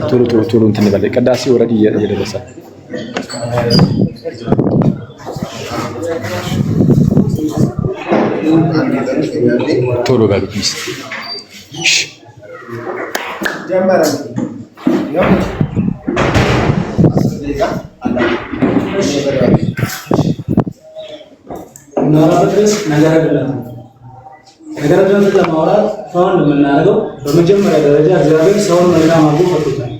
ቶሎ እንትን በል ቅዳሴ ኦልሬዲ እየደረሰ ቶሎ በሉ ፕሊዝ። ነገር ግን ለማውራት ሰውን የምናደርገው በመጀመሪያ ደረጃ እግዚአብሔር ሰውን መልካም አድርጎ ፈጥሮታል።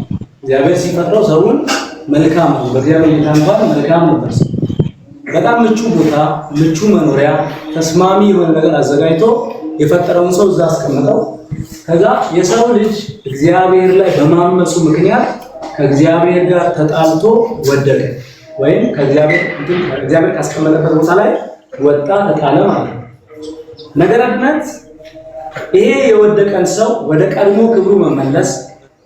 እግዚአብሔር ሲፈጥረው ሰውን መልካም ነው። በእግዚአብሔር እይታ መልካም ነበር። በጣም ምቹ ቦታ፣ ምቹ መኖሪያ፣ ተስማሚ የሆነ ነገር አዘጋጅቶ የፈጠረውን ሰው እዛ አስቀምጠው ከዛ የሰው ልጅ እግዚአብሔር ላይ በማመፁ ምክንያት ከእግዚአብሔር ጋር ተጣልቶ ወደቀ፣ ወይም ከእግዚአብሔር ካስቀመጠበት ቦታ ላይ ወጣ፣ ተጣለ ማለት ነው። ነገረ ድነት ይሄ የወደቀን ሰው ወደ ቀድሞ ክብሩ መመለስ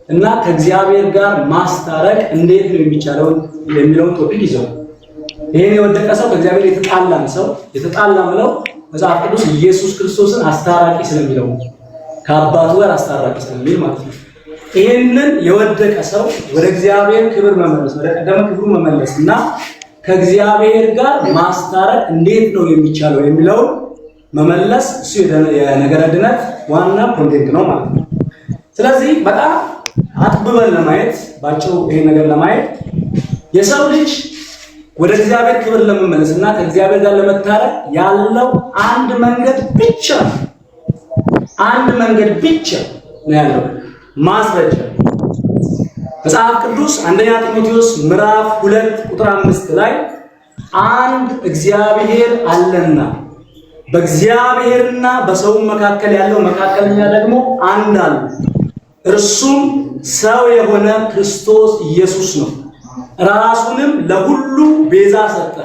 እና ከእግዚአብሔር ጋር ማስታረቅ እንዴት ነው የሚቻለው የሚለውን ቶፒክ ይዘው ይሄን የወደቀ ሰው ከእግዚአብሔር የተጣላን ሰው የተጣላ ብለው መጽሐፍ ቅዱስ ኢየሱስ ክርስቶስን አስታራቂ ስለሚለው ከአባቱ ጋር አስታራቂ ስለሚል ማለት ነው። ይሄንን የወደቀ ሰው ወደ እግዚአብሔር ክብር መመለስ ወደ ቀደመ ክብሩ መመለስ እና ከእግዚአብሔር ጋር ማስታረቅ እንዴት ነው የሚቻለው የሚለው መመለስ እሱ የነገረ ድነት ዋና ኮንቴንት ነው ማለት ነው። ስለዚህ በጣም አጥብበን ለማየት ባጭሩ ይሄ ነገር ለማየት የሰው ልጅ ወደ እግዚአብሔር ክብር ለመመለስ እና ከእግዚአብሔር ጋር ለመታረቅ ያለው አንድ መንገድ ብቻ ነው ያለው ማስረጃ መጽሐፍ ቅዱስ አንደኛ ጢሞቴዎስ ምዕራፍ 2 ቁጥር 5 ላይ አንድ እግዚአብሔር አለና በእግዚአብሔርና በሰው መካከል ያለው መካከለኛ ደግሞ አንድ አለ፣ እርሱም ሰው የሆነ ክርስቶስ ኢየሱስ ነው። ራሱንም ለሁሉ ቤዛ ሰጠ፣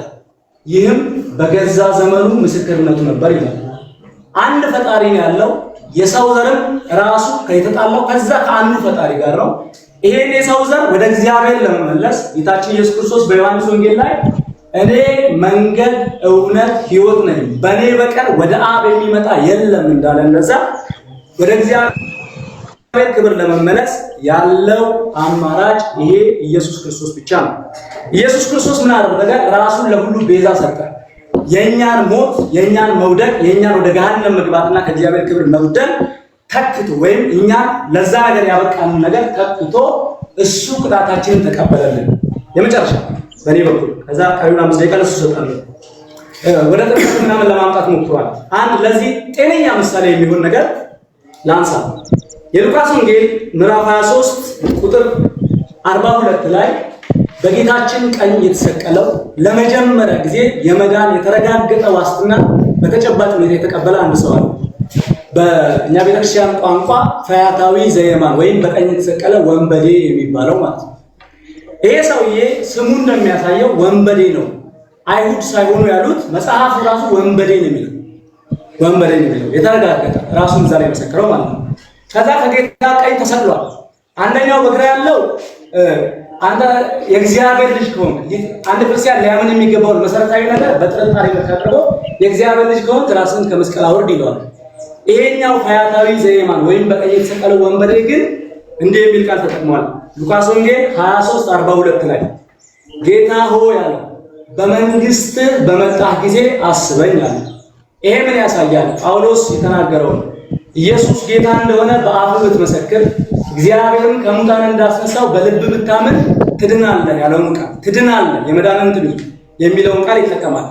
ይህም በገዛ ዘመኑ ምስክርነቱ ነበር ይላል። አንድ ፈጣሪ ነው ያለው። የሰው ዘርም ራሱ ከተጣላው ከዛ ከአንዱ ፈጣሪ ጋር ነው። ይሄን የሰው ዘር ወደ እግዚአብሔር ለመመለስ ጌታችን ኢየሱስ ክርስቶስ በዮሐንስ ወንጌል ላይ እኔ መንገድ እውነት ሕይወት ነኝ፣ በእኔ በቀር ወደ አብ የሚመጣ የለም እንዳለ እንደዛ ወደ እግዚአብሔር ክብር ለመመለስ ያለው አማራጭ ይሄ ኢየሱስ ክርስቶስ ብቻ ነው። ኢየሱስ ክርስቶስ ምን አደረገ? ራሱን ለሁሉ ቤዛ ሰጠ። የኛን ሞት፣ የኛን መውደቅ፣ የኛን ወደ ገሃነም መግባትና ከእግዚአብሔር ክብር መውደቅ ተክቶ ወይም እኛን ለዛ ነገር ያበቃንን ነገር ተክቶ እሱ ቅጣታችንን ተቀበለልን። የመጨረሻ በእኔ በኩል ከዛ ቀሪውን 5 ደቂቃ ለሱ ሰጣለሁ። ወደ ጥቅስ ምናምን ለማምጣት ሞክሯል። አንድ ለዚህ ጤነኛ ምሳሌ የሚሆን ነገር ላንሳ። የሉቃስ ወንጌል ምዕራፍ 23 ቁጥር 42 ላይ በጌታችን ቀኝ የተሰቀለው ለመጀመሪያ ጊዜ የመዳን የተረጋገጠ ዋስትና በተጨባጭ ሁኔታ የተቀበለ አንድ ሰው አለ። በእኛ ቤተክርስቲያን ቋንቋ ፈያታዊ ዘየማን ወይም በቀኝ የተሰቀለ ወንበዴ የሚባለው ማለት ነው። ይሄ ሰውዬ ስሙ እንደሚያሳየው ወንበዴ ነው። አይሁድ ሳይሆኑ ያሉት መጽሐፉ ራሱ ወንበዴ ነው የሚለው የተረጋገጠ ራሱን እዛ ላይ መሰከረው ማለት ነው። ከዛ ከጌታ ቀኝ ተሰቅሏል። አንደኛው በግራ ያለው አንተ የእግዚአብሔር ልጅ ከሆንክ አንድ ክርስቲያን ሊያምን የሚገባውን መሰረታዊ ነገር በጥርጣሬ መካደረው የእግዚአብሔር ልጅ ከሆንክ ራስን ከመስቀል አውርድ ይለዋል። ይሄኛው ፈያታዊ ዘየማን ወይም በቀኝ የተሰቀለው ወንበዴ ግን እንዲህ የሚል ቃል ተጠቅሟል። ሉቃስ ወንጌል 23:42 ላይ ጌታ ሆይ ያለው በመንግስትህ በመጣህ ጊዜ አስበኝ አለ። ይሄ ምን ያሳያል? ጳውሎስ የተናገረው ኢየሱስ ጌታ እንደሆነ በአፍህ ብትመሰክር እግዚአብሔርን ከሙታን እንዳስነሳው በልብ ብታምን ትድናለህ ያለውን ቃል ትድናለህ የመዳንን ትድን የሚለውን ቃል ይጠቀማል።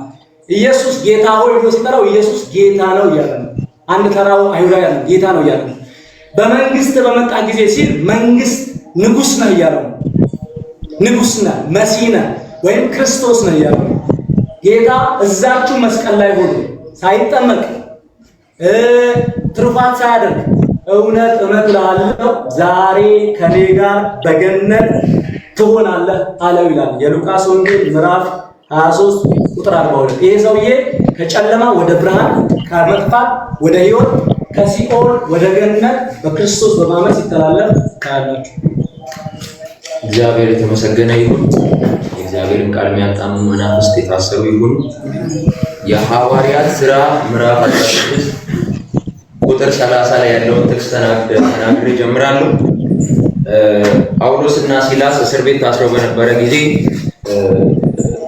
ኢየሱስ ጌታ ሆይ ብሎ ሲጠራው ኢየሱስ ጌታ ነው እያለ ነው። አንድ ተራው አይሁዳዊ ያለው ጌታ ነው እያለ ነው። በመንግስት በመጣ ጊዜ ሲል መንግስት ንጉስ ነው እያለው ነው። ንጉስ ነህ፣ መሲህ ነህ ወይም ክርስቶስ ነው እያለው ነው። ጌታ እዛችሁ መስቀል ላይ ሆኖ ሳይጠመቅ ትሩፋት ሳያደርግ እውነት እልሃለሁ ዛሬ ከኔ ጋር በገነት ትሆናለህ አለው ይላል የሉቃስ ወንጌል ምዕራፍ 23 ቁጥር 42። ይሄ ሰውዬ ከጨለማ ወደ ብርሃን፣ ከመጥፋት ወደ ሕይወት፣ ከሲኦል ወደ ገነት በክርስቶስ በማመን ሲተላለፍ ታያላችሁ። እግዚአብሔር የተመሰገነ ይሁን። የእግዚአብሔርን ቃል የሚያጣምሙ መናፍስት የታሰሩ ይሁን። የሐዋርያት ሥራ ምዕራፍ 16 ቁጥር 30 ላይ ያለውን ጥቅስ ተናግሬ ጀምራለሁ። ጳውሎስና ሲላስ እስር ቤት ታስረው በነበረ ጊዜ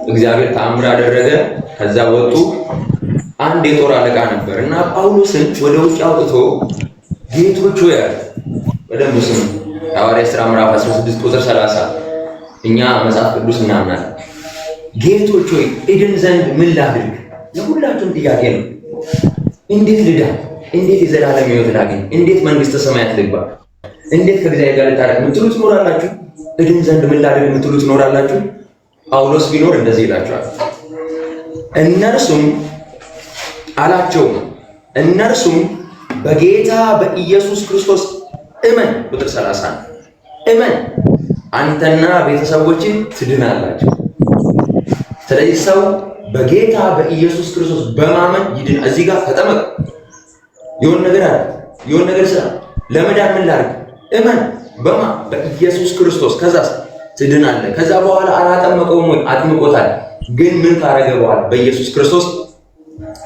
እግዚአብሔር ተአምር አደረገ። ከዛ ወጡ። አንድ የጦር አለቃ ነበር እና ጳውሎስን ወደ ውጭ አውጥቶ ጌቶች ሆይ አለ። በደንብ ስሙ። ሐዋርያት ሥራ ምዕራፍ 16 ቁጥር 30 እኛ መጽሐፍ ቅዱስ እናምናለን። ጌቶች ሆይ እድን ዘንድ ምን ላድርግ? የሁላችሁም ጥያቄ ነው። እንዴት ልዳ? እንዴት የዘላለም ሕይወት ላገኝ? እንዴት መንግሥተ ሰማያት ልግባ? እንዴት ከእግዚአብሔር ጋር ልታረቅ የምትሉ ትኖራላችሁ። እድን ዘንድ ምን ላድርግ የምትሉ ትኖራላችሁ። ጳውሎስ ቢኖር እንደዚህ ይላቸዋል። እነርሱም በጌታ በኢየሱስ ክርስቶስ እመን፣ ቁጥር 30 እመን፣ አንተና ቤተሰቦችን ትድናላችሁ። ስለዚህ ሰው በጌታ በኢየሱስ ክርስቶስ በማመን ይድን። እዚህ ጋር ተጠመቅ፣ የሆነ ነገር አለ፣ የሆነ ነገር ስራ። ለመዳን ምን ላድርግ? እመን በማ በኢየሱስ ክርስቶስ። ከዛስ ትድናለህ። ከዛ በኋላ አላጠመቀውም ወይ? አጥምቆታል። ግን ምን ካረገ በኋላ? በኢየሱስ ክርስቶስ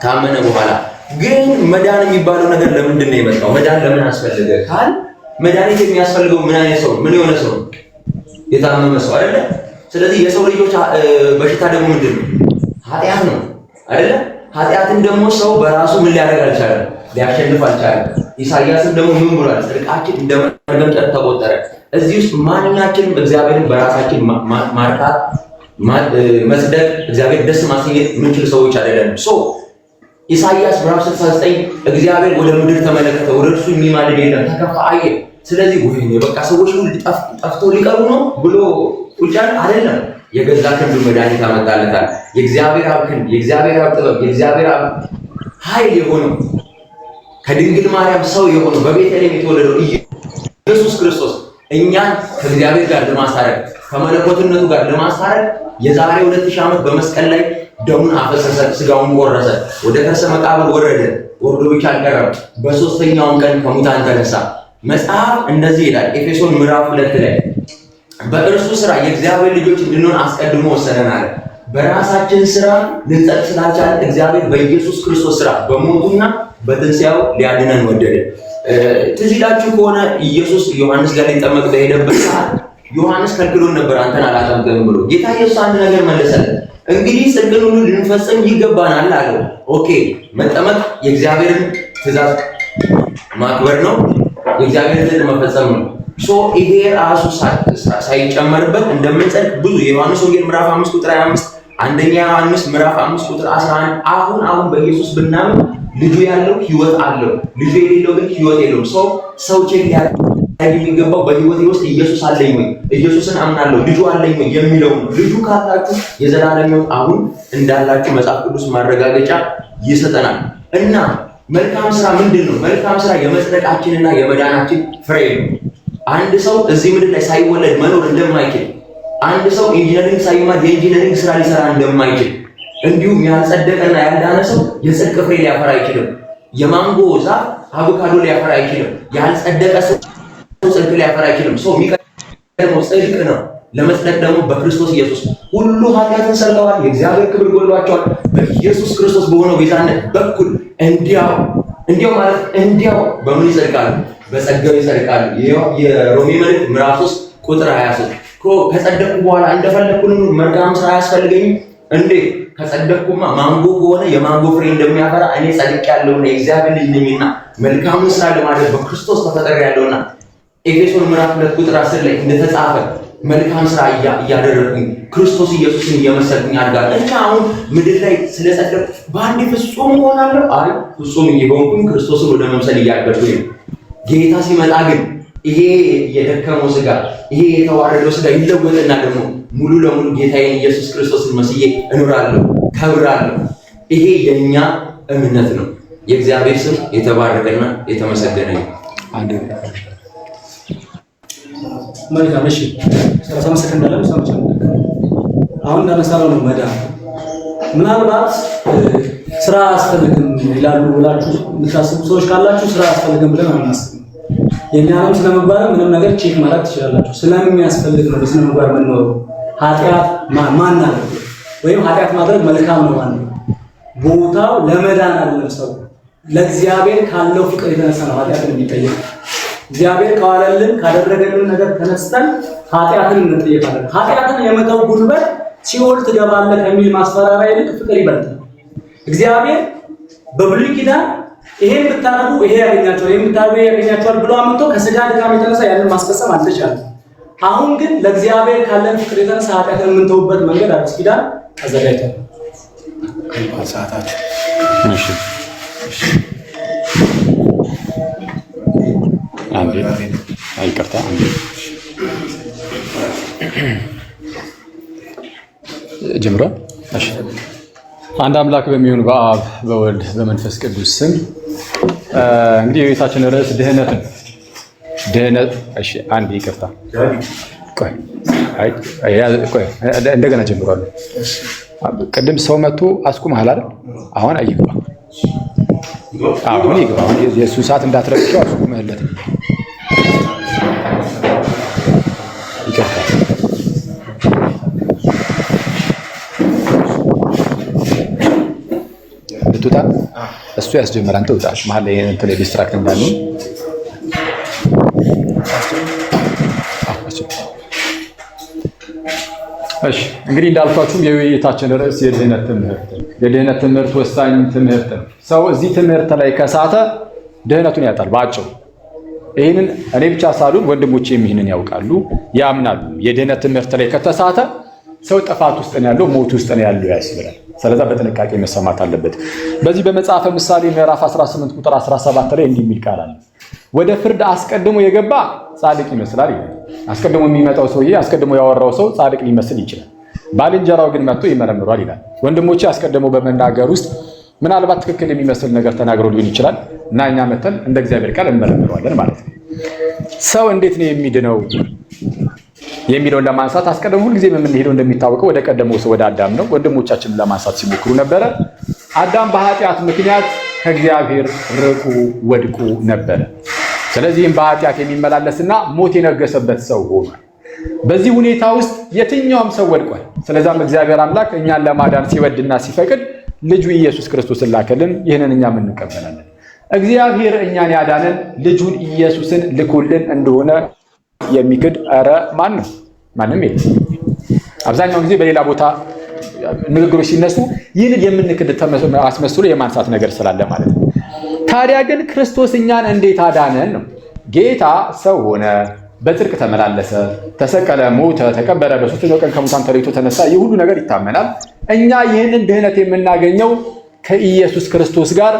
ካመነ በኋላ። ግን መዳን የሚባለው ነገር ለምንድን ነው የመጣው? መዳን ለምን አስፈልገ ካል መድኃኒት የሚያስፈልገው ምን አይነት ሰው? ምን የሆነ ሰው? የታመመ ሰው አይደለ? ስለዚህ የሰው ልጆች በሽታ ደግሞ ምንድን ነው? ኃጢአት ነው አይደለ? ኃጢአትን ደግሞ ሰው በራሱ ምን ሊያደርግ አልቻለም? ሊያሸንፍ አልቻለም። ኢሳይያስም ደግሞ ምን ብሏል? ጽድቃችን እንደ መርገም ተቆጠረ። እዚህ ውስጥ ማንኛችንም እግዚአብሔርን በራሳችን ማርካት፣ መጽደቅ፣ እግዚአብሔር ደስ ማሰኘት የምንችል ሰዎች አይደለንም። ኢሳይያስ ምዕራፍ 69 እግዚአብሔር ወደ ምድር ተመለከተ፣ ወደ እርሱ የሚማልድ የለም፣ ተከፋ አየ። ስለዚህ ወይኔ በቃ ሰዎች ሁሉ ጠፍተው ሊቀሩ ነው ብሎ ቁጫን አይደለም። የገዛ ክንዱ መድኃኒት አመጣለታል። የእግዚአብሔር አብ ክንድ፣ የእግዚአብሔር አብ ጥበብ፣ የእግዚአብሔር አብ ኃይል የሆነው ከድንግል ማርያም ሰው የሆነው በቤተልሔም የተወለደው ኢየሱስ ክርስቶስ እኛን ከእግዚአብሔር ጋር ለማስታረቅ ከመለኮትነቱ ጋር ለማስታረቅ የዛሬ 2000 ዓመት በመስቀል ላይ ደሙን አፈሰሰ፣ ስጋውን ቆረሰ፣ ወደ ከርሰ መቃብር ወረደ። ወርዶ ብቻ አልቀረም፣ በሶስተኛውም ቀን ከሙታን ተነሳ። መጽሐፍ እንደዚህ ይላል ኤፌሶን ምዕራፍ 2 ላይ በእርሱ ስራ የእግዚአብሔር ልጆች እንድንሆን አስቀድሞ ወሰነናል። በራሳችን ስራ ልንጸድቅ ስላልቻልን እግዚአብሔር በኢየሱስ ክርስቶስ ስራ በሞቱና በትንሣኤው ሊያድነን ወደደ። ትዝ ይላችሁ ከሆነ ኢየሱስ ዮሐንስ ጋር ሊጠመቅ በሄደበት ሰዓት ዮሐንስ ከልክሎን ነበር፣ አንተን አላጠምቅም ብሎ። ጌታ ኢየሱስ አንድ ነገር መለሰለት። እንግዲህ ጽድቅን ሁሉ ልንፈጽም ይገባናል አለው። ኦኬ፣ መጠመቅ የእግዚአብሔርን ትእዛዝ ማክበር ነው፣ የእግዚአብሔርን ትእዛዝ መፈጸም ነው። ይሄ ራሱ ሳይጨመርበት እንደምንጸድቅ ብዙ የዮሐንስ ወንጌል ምዕራፍ 5 ቁጥር 25፣ አንደኛ ዮሐንስ ምዕራፍ 5 ቁጥር 11 አሁን በኢየሱስ ብናምን ልጁ ያለው ሕይወት አለው፣ ልጁ የሌለው ግን ሕይወት የለውም። ሰው ቼክ ሊያደርግ የሚገባው በሕይወቴ ውስጥ ኢየሱስ አለኝ ወይ፣ ኢየሱስን አምናለሁ፣ ልጁ አለኝ ወይ የሚለው ነው። ልጁ ካላችሁ የዘላለም ሕይወት አሁን እንዳላችሁ መጽሐፍ ቅዱስ ማረጋገጫ ይሰጠናል። እና መልካም ስራ ምንድን ነው? መልካም ስራ የመጽደቃችንና የመዳናችን ፍሬ ነው። አንድ ሰው እዚህ ምድር ላይ ሳይወለድ መኖር እንደማይችል፣ አንድ ሰው ኢንጂነሪንግ ሳይማር የኢንጂነሪንግ ስራ ሊሰራ እንደማይችል፣ እንዲሁም ያልጸደቀና ያልዳነ ሰው የጽድቅ ፍሬ ሊያፈራ አይችልም። የማንጎ ዛፍ አቮካዶ ሊያፈራ አይችልም። ያልጸደቀ ሰው ጽድቅ ሊያፈራ አይችልም። የሚቀድመው ጽድቅ ነው። ለመጽደቅ ደግሞ በክርስቶስ ኢየሱስ ሁሉ ኃጢአትን ሰርተዋል፣ የእግዚአብሔር ክብር ጎድሏቸዋል። በኢየሱስ ክርስቶስ በሆነው ቤዛነት በኩል እንዲያው ማለት እንዲያው በምን ይጸድቃሉ? በጸጋው ይጸድቃሉ። የሮሜ መልእክት ምዕራፍ 3 ቁጥር 23 ከጸደቅኩ በኋላ እንደፈለኩኝ መልካም ስራ አያስፈልገኝም እንዴ? ከጸደቅኩማ ማንጎ ከሆነ የማንጎ ፍሬ እንደሚያፈራ እኔ ጸድቄያለሁና የእግዚአብሔር ልጅ ነኝና መልካሙን ስራ ለማድረግ በክርስቶስ ተፈጥሬያለሁና ኤፌሶን ምዕራፍ 2 ቁጥር 10 ላይ እንደተጻፈ መልካም ስራ እያደረግኩኝ ክርስቶስ ኢየሱስን እየመሰልኩኝ አድጋለሁ። እና አሁን ምድር ላይ ስለጸደቅኩ በአንዴ ፍጹም እሆናለሁ? አይ ፍጹም እየሆንኩኝ ክርስቶስን ወደ መምሰል እያደረግኩኝ ነው። ጌታ ሲመጣ ግን ይሄ የደከመው ስጋ፣ ይሄ የተዋረደው ስጋ ይለወጥና ደግሞ ሙሉ ለሙሉ ጌታዬን ኢየሱስ ክርስቶስን መስዬ እኖራለሁ፣ ከብራለሁ። ይሄ የኛ እምነት ነው። የእግዚአብሔር ስም የተባረከና የተመሰገነ ነው። መልካም። እሺ 30 ሰከንድ አለ። አሁን እንዳነሳነው ነው መዳን። ምናልባት ስራ አያስፈልግም ይላሉ ብላችሁ የምታስቡ ሰዎች ካላችሁ ስራ አያስፈልግም ብለን አናስብም። የኛንም ስነ ምግባር ምንም ነገር ቼክ ማድረግ ትችላላችሁ። ስለሚያስፈልግ ነው በስነ ምግባር የምንኖረው። ኃጢአት ማን አለ ወይም ኃጢአት ማድረግ መልካም ነው ማለት ነው። ቦታው ለመዳን አይደለም። ሰው ለእግዚአብሔር ካለው ፍቅር የተነሳ ነው ኃጢአትን የሚጠየቅ። እግዚአብሔር ከዋለልን ካደረገልን ነገር ተነስተን ኃጢአትን እንጠየቃለን። ኃጢአትን የመተው ጉልበት ሲኦል ትገባለህ ከሚል ማስፈራሪያ ይልቅ ፍቅር ይበልጣል። እግዚአብሔር በብሉይ ኪዳን ይሄን ብታረጉ ይሄ ያገኛቸዋል፣ ይሄን ብታረጉ ይሄ ያገኛቸዋል ብሎ አምጥቶ ከስጋ ድካም የተነሳ ያንን ማስፈጸም አልተቻለም። አሁን ግን ለእግዚአብሔር ካለን ፍቅር የተነሳ ኃጢአትን የምንተውበት መንገድ አዲስ ኪዳን አዘጋጅቷል። ሰዓታችን እሺ አንዴ አይቅርታ አንዴ ጀምሮ እሺ አንድ አምላክ በሚሆን በአብ በወልድ በመንፈስ ቅዱስ ስም እንግዲህ የቤታችን ርዕስ ድህነት እሺ አንዴ ይቅርታ ቆይ እንደገና ጀምሯለሁ። ቅድም ሰው መጥቶ አስቁመሃል አይደል? አሁን አይግባ አሁን ይግባ። የእሱ ሰዓት እንዳትረብሸው አስቁመህለት ይቅርታ። ልትወጣ እሱ ያስጀምር፣ አንተ ውጣ። መሀል ላይ እንትን ዲስትራክት እንዳንሆን እሺ እንግዲህ እንዳልኳችሁ የውይይታችን ርዕስ የድህነት ትምህርት ነው። የድህነት ትምህርት ወሳኝ ትምህርት ነው። ሰው እዚህ ትምህርት ላይ ከሳተ ድህነቱን ያጣል በአጭሩ። ይህንን እኔ ብቻ ሳልሆን ወንድሞቼም ይህንን ያውቃሉ፣ ያምናሉ። የድህነት ትምህርት ላይ ከተሳተ ሰው ጥፋት ውስጥ ነው ያለው፣ ሞት ውስጥ ነው ያለው ያስብላል። ስለዚህ በጥንቃቄ መሰማት አለበት። በዚህ በመጽሐፈ ምሳሌ ምዕራፍ 18 ቁጥር 17 ላይ እንዲህ የሚል ቃል አለ። ወደ ፍርድ አስቀድሞ የገባ ጻድቅ ይመስላል ይላል። አስቀድሞ የሚመጣው ሰውዬ አስቀድሞ ያወራው ሰው ጻድቅ ሊመስል ይችላል፣ ባልንጀራው ግን መጥቶ ይመረምሯል ይላል። ወንድሞቼ አስቀድሞ በመናገር ውስጥ ምናልባት ትክክል የሚመስል ነገር ተናግሮ ሊሆን ይችላል እና እኛ መተን እንደ እግዚአብሔር ቃል እንመረምረዋለን ማለት ነው። ሰው እንዴት ነው የሚድነው የሚለውን ለማንሳት አስቀድሞ ሁልጊዜ የምንሄደው እንደሚታወቀው ወደ ቀደመው ሰው ወደ አዳም ነው። ወንድሞቻችንን ለማንሳት ሲሞክሩ ነበረ። አዳም በኃጢአት ምክንያት ከእግዚአብሔር ርቆ ወድቆ ነበረ። ስለዚህም በኃጢአት የሚመላለስና ሞት የነገሰበት ሰው ሆኗል። በዚህ ሁኔታ ውስጥ የትኛውም ሰው ወድቋል። ስለዛም እግዚአብሔር አምላክ እኛን ለማዳን ሲወድና ሲፈቅድ ልጁ ኢየሱስ ክርስቶስን ላከልን። ይህንን እኛም እንቀበላለን። እግዚአብሔር እኛን ያዳነን ልጁን ኢየሱስን ልኮልን እንደሆነ የሚክድ ኧረ ማንም የለም። አብዛኛውን ጊዜ በሌላ ቦታ ንግግሮች ሲነሱ ይህንን የምንክድ አስመስሎ የማንሳት ነገር ስላለ ማለት ነው። ታዲያ ግን ክርስቶስ እኛን እንዴት አዳነን ነው። ጌታ ሰው ሆነ፣ በጽድቅ ተመላለሰ፣ ተሰቀለ፣ ሞተ፣ ተቀበረ፣ በሦስተኛው ቀን ከሙታን ተለይቶ ተነሳ። ይህ ሁሉ ነገር ይታመናል። እኛ ይህንን ድህነት የምናገኘው ከኢየሱስ ክርስቶስ ጋር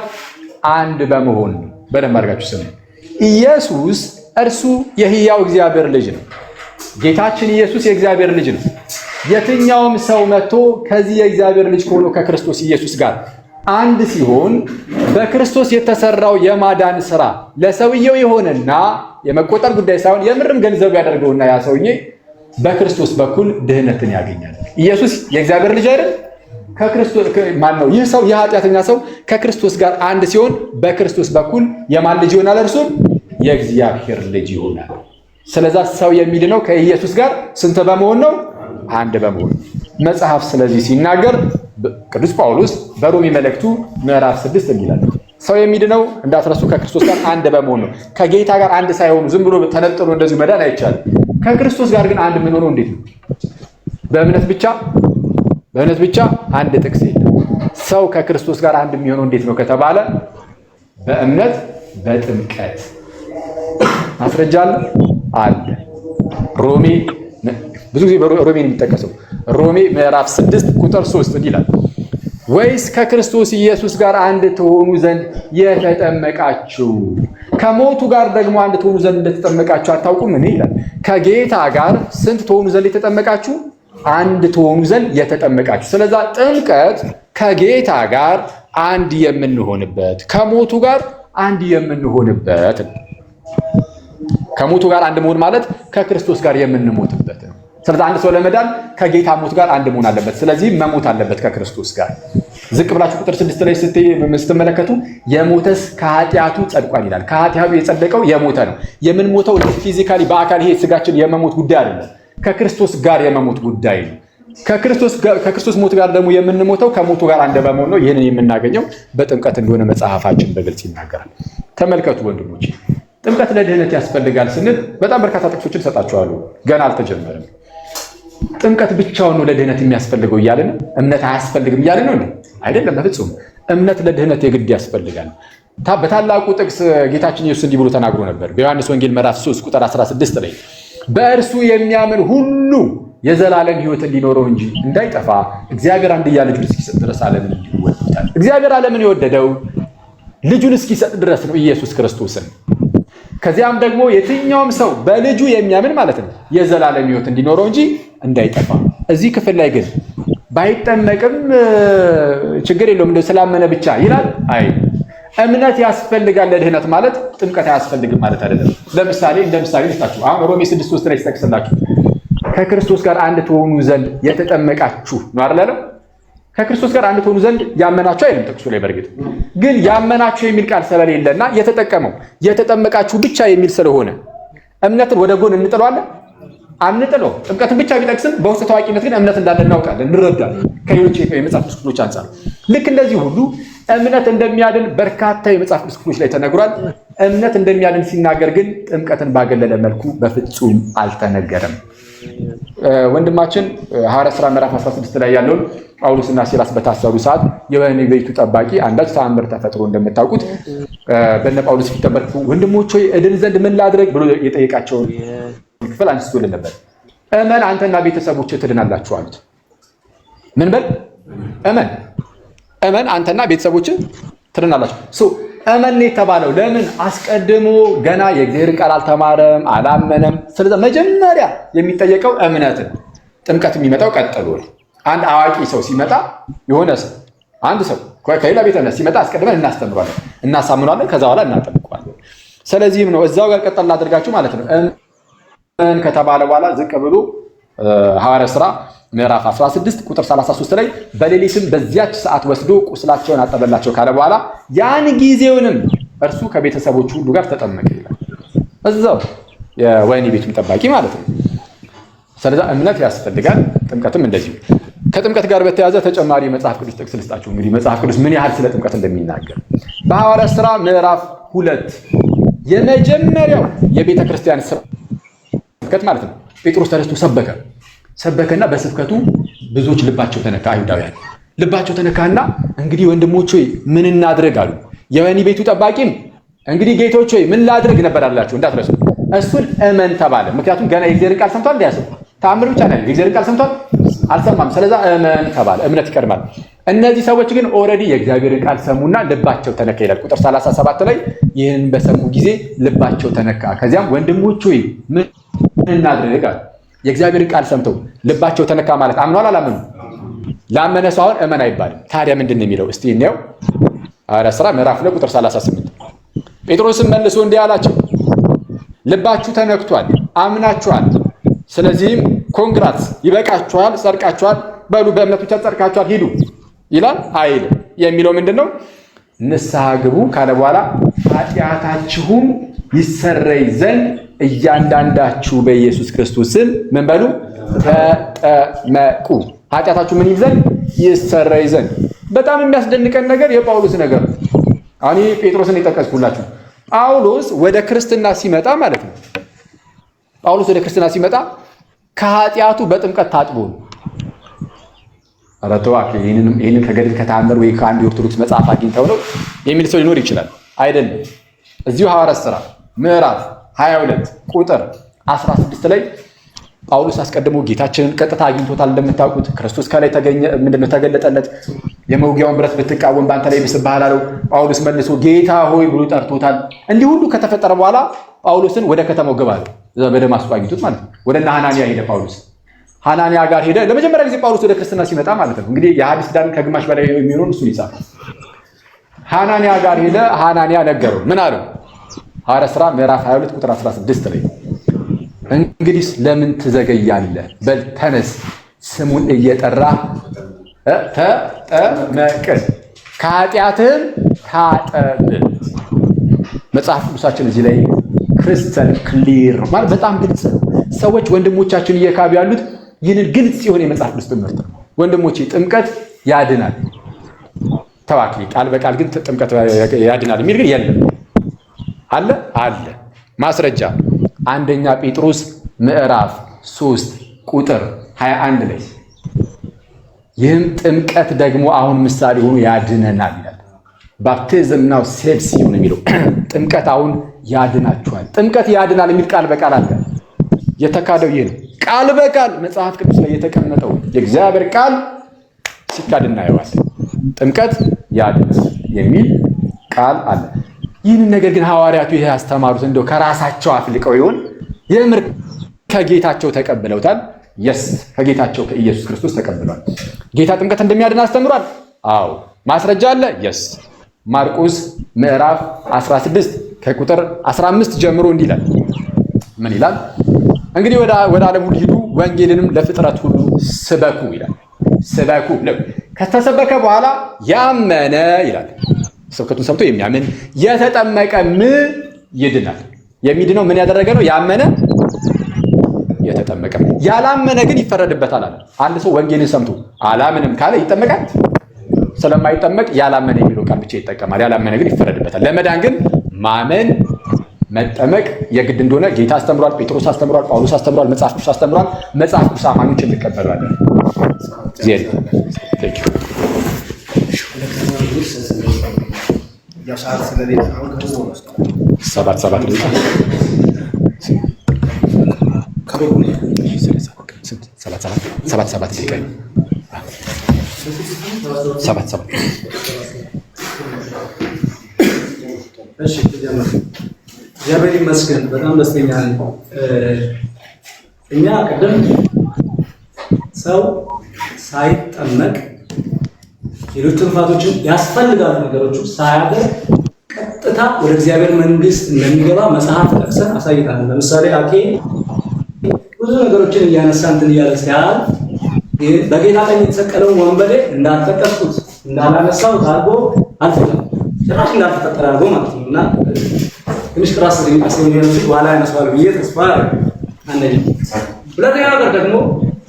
አንድ በመሆን ነው። በደንብ አድርጋችሁ ስሙ። ኢየሱስ እርሱ የሕያው እግዚአብሔር ልጅ ነው። ጌታችን ኢየሱስ የእግዚአብሔር ልጅ ነው። የትኛውም ሰው መጥቶ ከዚህ የእግዚአብሔር ልጅ ከሆነው ከክርስቶስ ኢየሱስ ጋር አንድ ሲሆን በክርስቶስ የተሰራው የማዳን ስራ ለሰውየው የሆነና የመቆጠር ጉዳይ ሳይሆን የምርም ገንዘቡ ያደርገውና ያ ሰውዬ በክርስቶስ በኩል ድህነትን ያገኛል። ኢየሱስ የእግዚአብሔር ልጅ አይደል? ከክርስቶስ ማን ነው? ይህ ሰው የኃጢአተኛ ሰው ከክርስቶስ ጋር አንድ ሲሆን በክርስቶስ በኩል የማን ልጅ ይሆናል? እርሱም የእግዚአብሔር ልጅ ይሆናል። ስለዛ ሰው የሚድነው ከኢየሱስ ጋር ስንት በመሆን ነው? አንድ በመሆን። መጽሐፍ ስለዚህ ሲናገር ቅዱስ ጳውሎስ በሮሜ መልእክቱ ምዕራፍ 6 እንዲላል ሰው የሚድነው እንዳትረሱ ከክርስቶስ ጋር አንድ በመሆን ነው። ከጌታ ጋር አንድ ሳይሆኑ ዝም ብሎ ተነጥሎ እንደዚህ መዳን አይቻልም። ከክርስቶስ ጋር ግን አንድ ምን ሆኖ እንዴት ነው? በእምነት ብቻ አንድ ጥቅስ የለም። ሰው ከክርስቶስ ጋር አንድ የሚሆነው እንዴት ነው ከተባለ በእምነት በጥምቀት ማስረጃ አለ። ሮሜ ብዙ ጊዜ ሮሜ የሚጠቀሰው ሮሜ ምዕራፍ 6 ቁጥር 3 እንዲላል ወይስ ከክርስቶስ ኢየሱስ ጋር አንድ ትሆኑ ዘንድ የተጠመቃችሁ ከሞቱ ጋር ደግሞ አንድ ትሆኑ ዘንድ እንደተጠመቃችሁ አታውቁም? ምን ይላል? ከጌታ ጋር ስንት ትሆኑ ዘንድ የተጠመቃችሁ? አንድ ትሆኑ ዘንድ የተጠመቃችሁ። ስለዛ ጥምቀት ከጌታ ጋር አንድ የምንሆንበት ከሞቱ ጋር አንድ የምንሆንበት ነው። ከሞቱ ጋር አንድ መሆን ማለት ከክርስቶስ ጋር የምንሞትበት ነው። ስለዚህ አንድ ሰው ለመዳን ከጌታ ሞት ጋር አንድ መሆን አለበት። ስለዚህ መሞት አለበት ከክርስቶስ ጋር። ዝቅ ብላችሁ ቁጥር 6 ላይ ስትመለከቱ የሞተስ ከኃጢአቱ ጸድቋል ይላል። ከኃጢአቱ የጸደቀው የሞተ ነው። የምንሞተው ፊዚካሊ በአካል ይሄ ስጋችን የመሞት ጉዳይ አይደለም፣ ከክርስቶስ ጋር የመሞት ጉዳይ ነው። ከክርስቶስ ሞት ጋር ደግሞ የምንሞተው ከሞቱ ጋር አንድ በመሆን ነው። ይህንን የምናገኘው በጥምቀት እንደሆነ መጽሐፋችን በግልጽ ይናገራል። ተመልከቱ ወንድሞች፣ ጥምቀት ለድህነት ያስፈልጋል ስንል በጣም በርካታ ጥቅሶችን እሰጣችኋለሁ። ገና አልተጀመረም። ጥምቀት ብቻውን ነው ለድህነት የሚያስፈልገው እያልን እምነት አያስፈልግም እያልን ነው? አይደለም፣ በፍጹም እምነት ለድህነት የግድ ያስፈልጋል። በታላቁ ጥቅስ ጌታችን ኢየሱስ እንዲህ ብሎ ተናግሮ ነበር በዮሐንስ ወንጌል ምዕራፍ 3 ቁጥር 16 ላይ በእርሱ የሚያምን ሁሉ የዘላለም ሕይወት እንዲኖረው እንጂ እንዳይጠፋ እግዚአብሔር አንድያ ልጁን እስኪሰጥ ድረስ ዓለምን ይወዳል። እግዚአብሔር ዓለምን የወደደው ልጁን እስኪሰጥ ድረስ ነው፣ ኢየሱስ ክርስቶስን። ከዚያም ደግሞ የትኛውም ሰው በልጁ የሚያምን ማለት ነው የዘላለም ሕይወት እንዲኖረው እንጂ እንዳይጠፋ። እዚህ ክፍል ላይ ግን ባይጠመቅም ችግር የለውም እንደው ስላመነ ብቻ ይላል። አይ እምነት ያስፈልጋል ለድህነት ማለት ጥምቀት አያስፈልግም ማለት አይደለም። ለምሳሌ ልስጣችሁ። አሁን ሮሜ 6:3 ላይ ተጠቅሰላችሁ ከክርስቶስ ጋር አንድ ትሆኑ ዘንድ የተጠመቃችሁ ነው አይደል? ከክርስቶስ ጋር አንድ ትሆኑ ዘንድ ያመናችሁ አይልም ጥቅሱ ላይ። በእርግጥ ግን ያመናችሁ የሚል ቃል ስለሌለና የተጠመቃችሁ ብቻ የሚል ስለሆነ እምነትን ወደ ጎን እንጥለዋለን? አንጥለው። ጥምቀትን ብቻ ቢጠቅስም በውስጥ ታዋቂነት ግን እምነት እንዳለ እናውቃለን፣ እንረዳለን ከሌሎች የመጽሐፍ ቅዱስ ክፍሎች አንጻር። ልክ እንደዚህ ሁሉ እምነት እንደሚያድን በርካታ የመጽሐፍ ቅዱስ ክፍሎች ላይ ተነግሯል። እምነት እንደሚያድን ሲናገር ግን ጥምቀትን ባገለለ መልኩ በፍጹም አልተነገረም። ወንድማችን ሐዋርያት ሥራ ምዕራፍ 16 ላይ ያለውን ጳውሎስና ሲላስ በታሰሩ ሰዓት የወህኒ ቤቱ ጠባቂ አንዳች ተአምር ተፈጥሮ እንደምታውቁት በእነ ጳውሎስ ፊት ተንበርክኮ ወንድሞች ሆይ እድን ዘንድ ምን ላድርግ ብሎ የጠየቃቸውን ክፍል አንስቶልን ነበር። እመን አንተና ቤተሰቦች ትድናላችሁ አሉት። ምን በል? እመን አንተና ቤተሰቦች ትድናላችሁ። እመን የተባለው ለምን? አስቀድሞ ገና የእግዚአብሔርን ቃል አልተማረም፣ አላመነም። ስለዚህ መጀመሪያ የሚጠየቀው እምነትን። ጥምቀት የሚመጣው ቀጥሎ ነው። አንድ አዋቂ ሰው ሲመጣ አንድ ሰው ከሌላ ቤተ እምነት ሲመጣ አስቀድመን እናስተምሯለን፣ እናሳምኗለን፣ ከዛ በኋላ እናጠምቀዋለን። ስለዚህም ነው እዛው ጋር ቀጠል ላድርጋችሁ ማለት ነው። እመን ከተባለ በኋላ ዝቅ ብሎ ሐዋርያት ሥራ ምዕራፍ 16 ቁጥር 33 ላይ በሌሊትም በዚያች ሰዓት ወስዶ ቁስላቸውን አጠበላቸው ካለ በኋላ ያን ጊዜውንም እርሱ ከቤተሰቦቹ ሁሉ ጋር ተጠመቀ ይላል። እዛው የወህኒ ቤቱን ጠባቂ ማለት ነው። ስለዚህ እምነት ያስፈልጋል። ጥምቀትም እንደዚሁ። ከጥምቀት ጋር በተያያዘ ተጨማሪ መጽሐፍ ቅዱስ ጥቅስ ልስጣችሁ። እንግዲህ መጽሐፍ ቅዱስ ምን ያህል ስለ ጥምቀት እንደሚናገር በሐዋርያት ሥራ ምዕራፍ 2 የመጀመሪያው የቤተ ክርስቲያን ስብከት ማለት ነው። ጴጥሮስ ተነስቶ ሰበከና በስብከቱ ብዙዎች ልባቸው ተነካ። አይሁዳውያን ልባቸው ተነካና እንግዲህ ወንድሞች ሆይ ምን እናድርግ አሉ። የወህኒ ቤቱ ጠባቂም እንግዲህ ጌቶች ሆይ ምን ላድርግ ነበር አላቸው፣ እንዳትረሱ። እሱን እመን ተባለ። ምክንያቱም ገና የእግዚአብሔርን ቃል ሰምቷል። እንዲያስብ ተአምር ብቻ ነው። የእግዚአብሔርን ቃል ሰምቷል አልሰማም። ስለዛ እመን ተባለ። እምነት ይቀድማል። እነዚህ ሰዎች ግን ኦልሬዲ የእግዚአብሔርን ቃል ሰሙና ልባቸው ተነካ ይላል። ቁጥር 37 ላይ ይህን በሰሙ ጊዜ ልባቸው ተነካ። ከዚያም ወንድሞች ሆይ ምን እናድርግ አሉ። የእግዚአብሔርን ቃል ሰምተው ልባቸው ተነካ ማለት አምኗል አላመኑ? ላመነ ሰው አሁን እመን አይባልም። ታዲያ ምንድን ነው የሚለው? እስቲ እንየው። ሐዋርያት ሥራ ምዕራፍ 2 ቁጥር 38 ጴጥሮስም መልሶ እንዲህ አላቸው፣ ልባችሁ ተነክቷል፣ አምናችኋል። ስለዚህም ኮንግራትስ፣ ይበቃችኋል፣ ጸድቃችኋል፣ በሉ በእምነት ብቻ ጸድቃችኋል፣ ሂዱ ይላል አይልም? የሚለው ምንድን ነው? ንስሐ ግቡ ካለ በኋላ ኃጢአታችሁም ይሰረይ ዘንድ እያንዳንዳችሁ በኢየሱስ ክርስቶስ ስም ምን በሉ? ተጠመቁ። ኃጢአታችሁ ምን ይል ዘንድ? ይሰረይ ዘንድ። በጣም የሚያስደንቀን ነገር የጳውሎስ ነገር ነው። አሁን ጴጥሮስን የጠቀስኩላችሁ ጳውሎስ ወደ ክርስትና ሲመጣ ማለት ነው። ጳውሎስ ወደ ክርስትና ሲመጣ ከኃጢአቱ በጥምቀት ታጥቦ ነው። ኧረ ተው እባክህ፣ ይህንን ከገድል ከተአምር ወይ ከአንድ የኦርቶዶክስ መጽሐፍ አግኝተው ነው የሚል ሰው ሊኖር ይችላል። አይደለም። እዚሁ ሐዋርያት ሥራ ምዕራፍ 22 ቁጥር 16 ላይ ጳውሎስ አስቀድሞ ጌታችንን ቀጥታ አግኝቶታል። እንደምታውቁት ክርስቶስ ከላይ ተገለጠለት። የመውጊያውን ብረት ብትቃወም በአንተ ላይ ይብስብሃል አለው። ጳውሎስ መልሶ ጌታ ሆይ ብሎ ጠርቶታል። እንዲህ ሁሉ ከተፈጠረ በኋላ ጳውሎስን ወደ ከተማው ግባ አለው። እዛ በደማስቆ አግኝቶት ማለት ነው። ወደ ሐናንያ ሄደ። ጳውሎስ ሐናንያ ጋር ሄደ። ለመጀመሪያ ጊዜ ጳውሎስ ወደ ክርስትና ሲመጣ ማለት ነው። እንግዲህ የሐዲስ ኪዳን ከግማሽ በላይ የሚሆነውን እሱን ይጻፋል። ሐናንያ ጋር ሄደ። ሐናንያ ነገረው። ምን አለው? ሐዋርያት ሥራ ምዕራፍ 22 ቁጥር 16 ላይ እንግዲህ ለምን ትዘገያለህ? በል ተነስ፣ ስሙን እየጠራህ ተጠመቅ፣ ከኃጢአትህም ታጠብ። መጽሐፍ ቅዱሳችን እዚህ ላይ ክሪስታል ክሊር ማለት በጣም ግልጽ ነው። ሰዎች ወንድሞቻችን እየካዱ ያሉት ይህንን ግልጽ የሆነ የመጽሐፍ ቅዱስ ትምህርት ነው። ወንድሞቼ ጥምቀት ያድናል። ተዋክሊ ቃል በቃል ግን ጥምቀት ያድናል የሚል ግን የለም። አለ ማስረጃ አንደኛ ጴጥሮስ ምዕራፍ 3 ቁጥር 21 ላይ ይህም ጥምቀት ደግሞ አሁን ምሳሌ ሆኖ ያድነናል ይላል። ባፕቲዝም ናው ሴቭስ ነው የሚለው ጥምቀት አሁን ያድናችኋል። ጥምቀት ያድናል የሚል ቃል በቃል አለ። የተካደው ይህ ነው። ቃል በቃል መጽሐፍ ቅዱስ ላይ የተቀመጠው የእግዚአብሔር ቃል ሲካድ እናየዋለን። ጥምቀት ያድናል የሚል ቃል አለ። ይህንን ነገር ግን ሐዋርያቱ ይሄ ያስተማሩት እንደው ከራሳቸው አፍልቀው ይሆን? የምር ከጌታቸው ተቀብለውታል? የስ ከጌታቸው ከኢየሱስ ክርስቶስ ተቀብለዋል። ጌታ ጥምቀት እንደሚያድን አስተምሯል። አዎ ማስረጃ አለ። የስ ማርቆስ ምዕራፍ 16 ከቁጥር 15 ጀምሮ እንዲህ ይላል። ምን ይላል? እንግዲህ ወደ ዓለም ሁሉ ሂዱ፣ ወንጌልንም ለፍጥረት ሁሉ ስበኩ ይላል። ስበኩ ከተሰበከ በኋላ ያመነ ይላል። ስብከቱን ሰምቶ የሚያምን የተጠመቀም ይድናል። የሚድነው ምን ያደረገ ነው? ያመነ የተጠመቀ። ያላመነ ግን ይፈረድበታል አለ። አንድ ሰው ወንጌልን ሰምቶ አላምንም ካለ ይጠመቃል? ስለማይጠመቅ ያላመነ የሚለው ቃል ብቻ ይጠቀማል። ያላመነ ግን ይፈረድበታል። ለመዳን ግን ማመን መጠመቅ የግድ እንደሆነ ጌታ አስተምሯል፣ ጴጥሮስ አስተምሯል፣ ጳውሎስ አስተምሯል፣ መጽሐፍ ቅዱስ አስተምሯል። መጽሐፍ ቅዱስ አማኞች እንቀበላለን። እግዚአብሔር ይመስገን በጣም ደስተኛ ነኝ። እኛ ቅድም ሰው ሳይጠመቅ ሌሎች ትሩፋቶችን ያስፈልጋሉ ነገሮቹ ሳያደርግ ቀጥታ ወደ እግዚአብሔር መንግስት እንደሚገባ መጽሐፍ ጠቅሰን አሳይተናል። ለምሳሌ አኬ ብዙ ነገሮችን እያነሳ እንትን እያለ ሲያል በጌታ ቀኝ የተሰቀለውን ወንበዴ እንዳልጠቀስኩት እንዳላነሳሁት አድርጎ አልፈለም። ጭራሽ እንዳልተፈጠረ አድርጎ ማለት ነው። እና ትንሽ ጥራስ ስለሚያነሱ በኋላ ያነሳዋል ብዬ ተስፋ አንደኛ። ሁለተኛ ነገር ደግሞ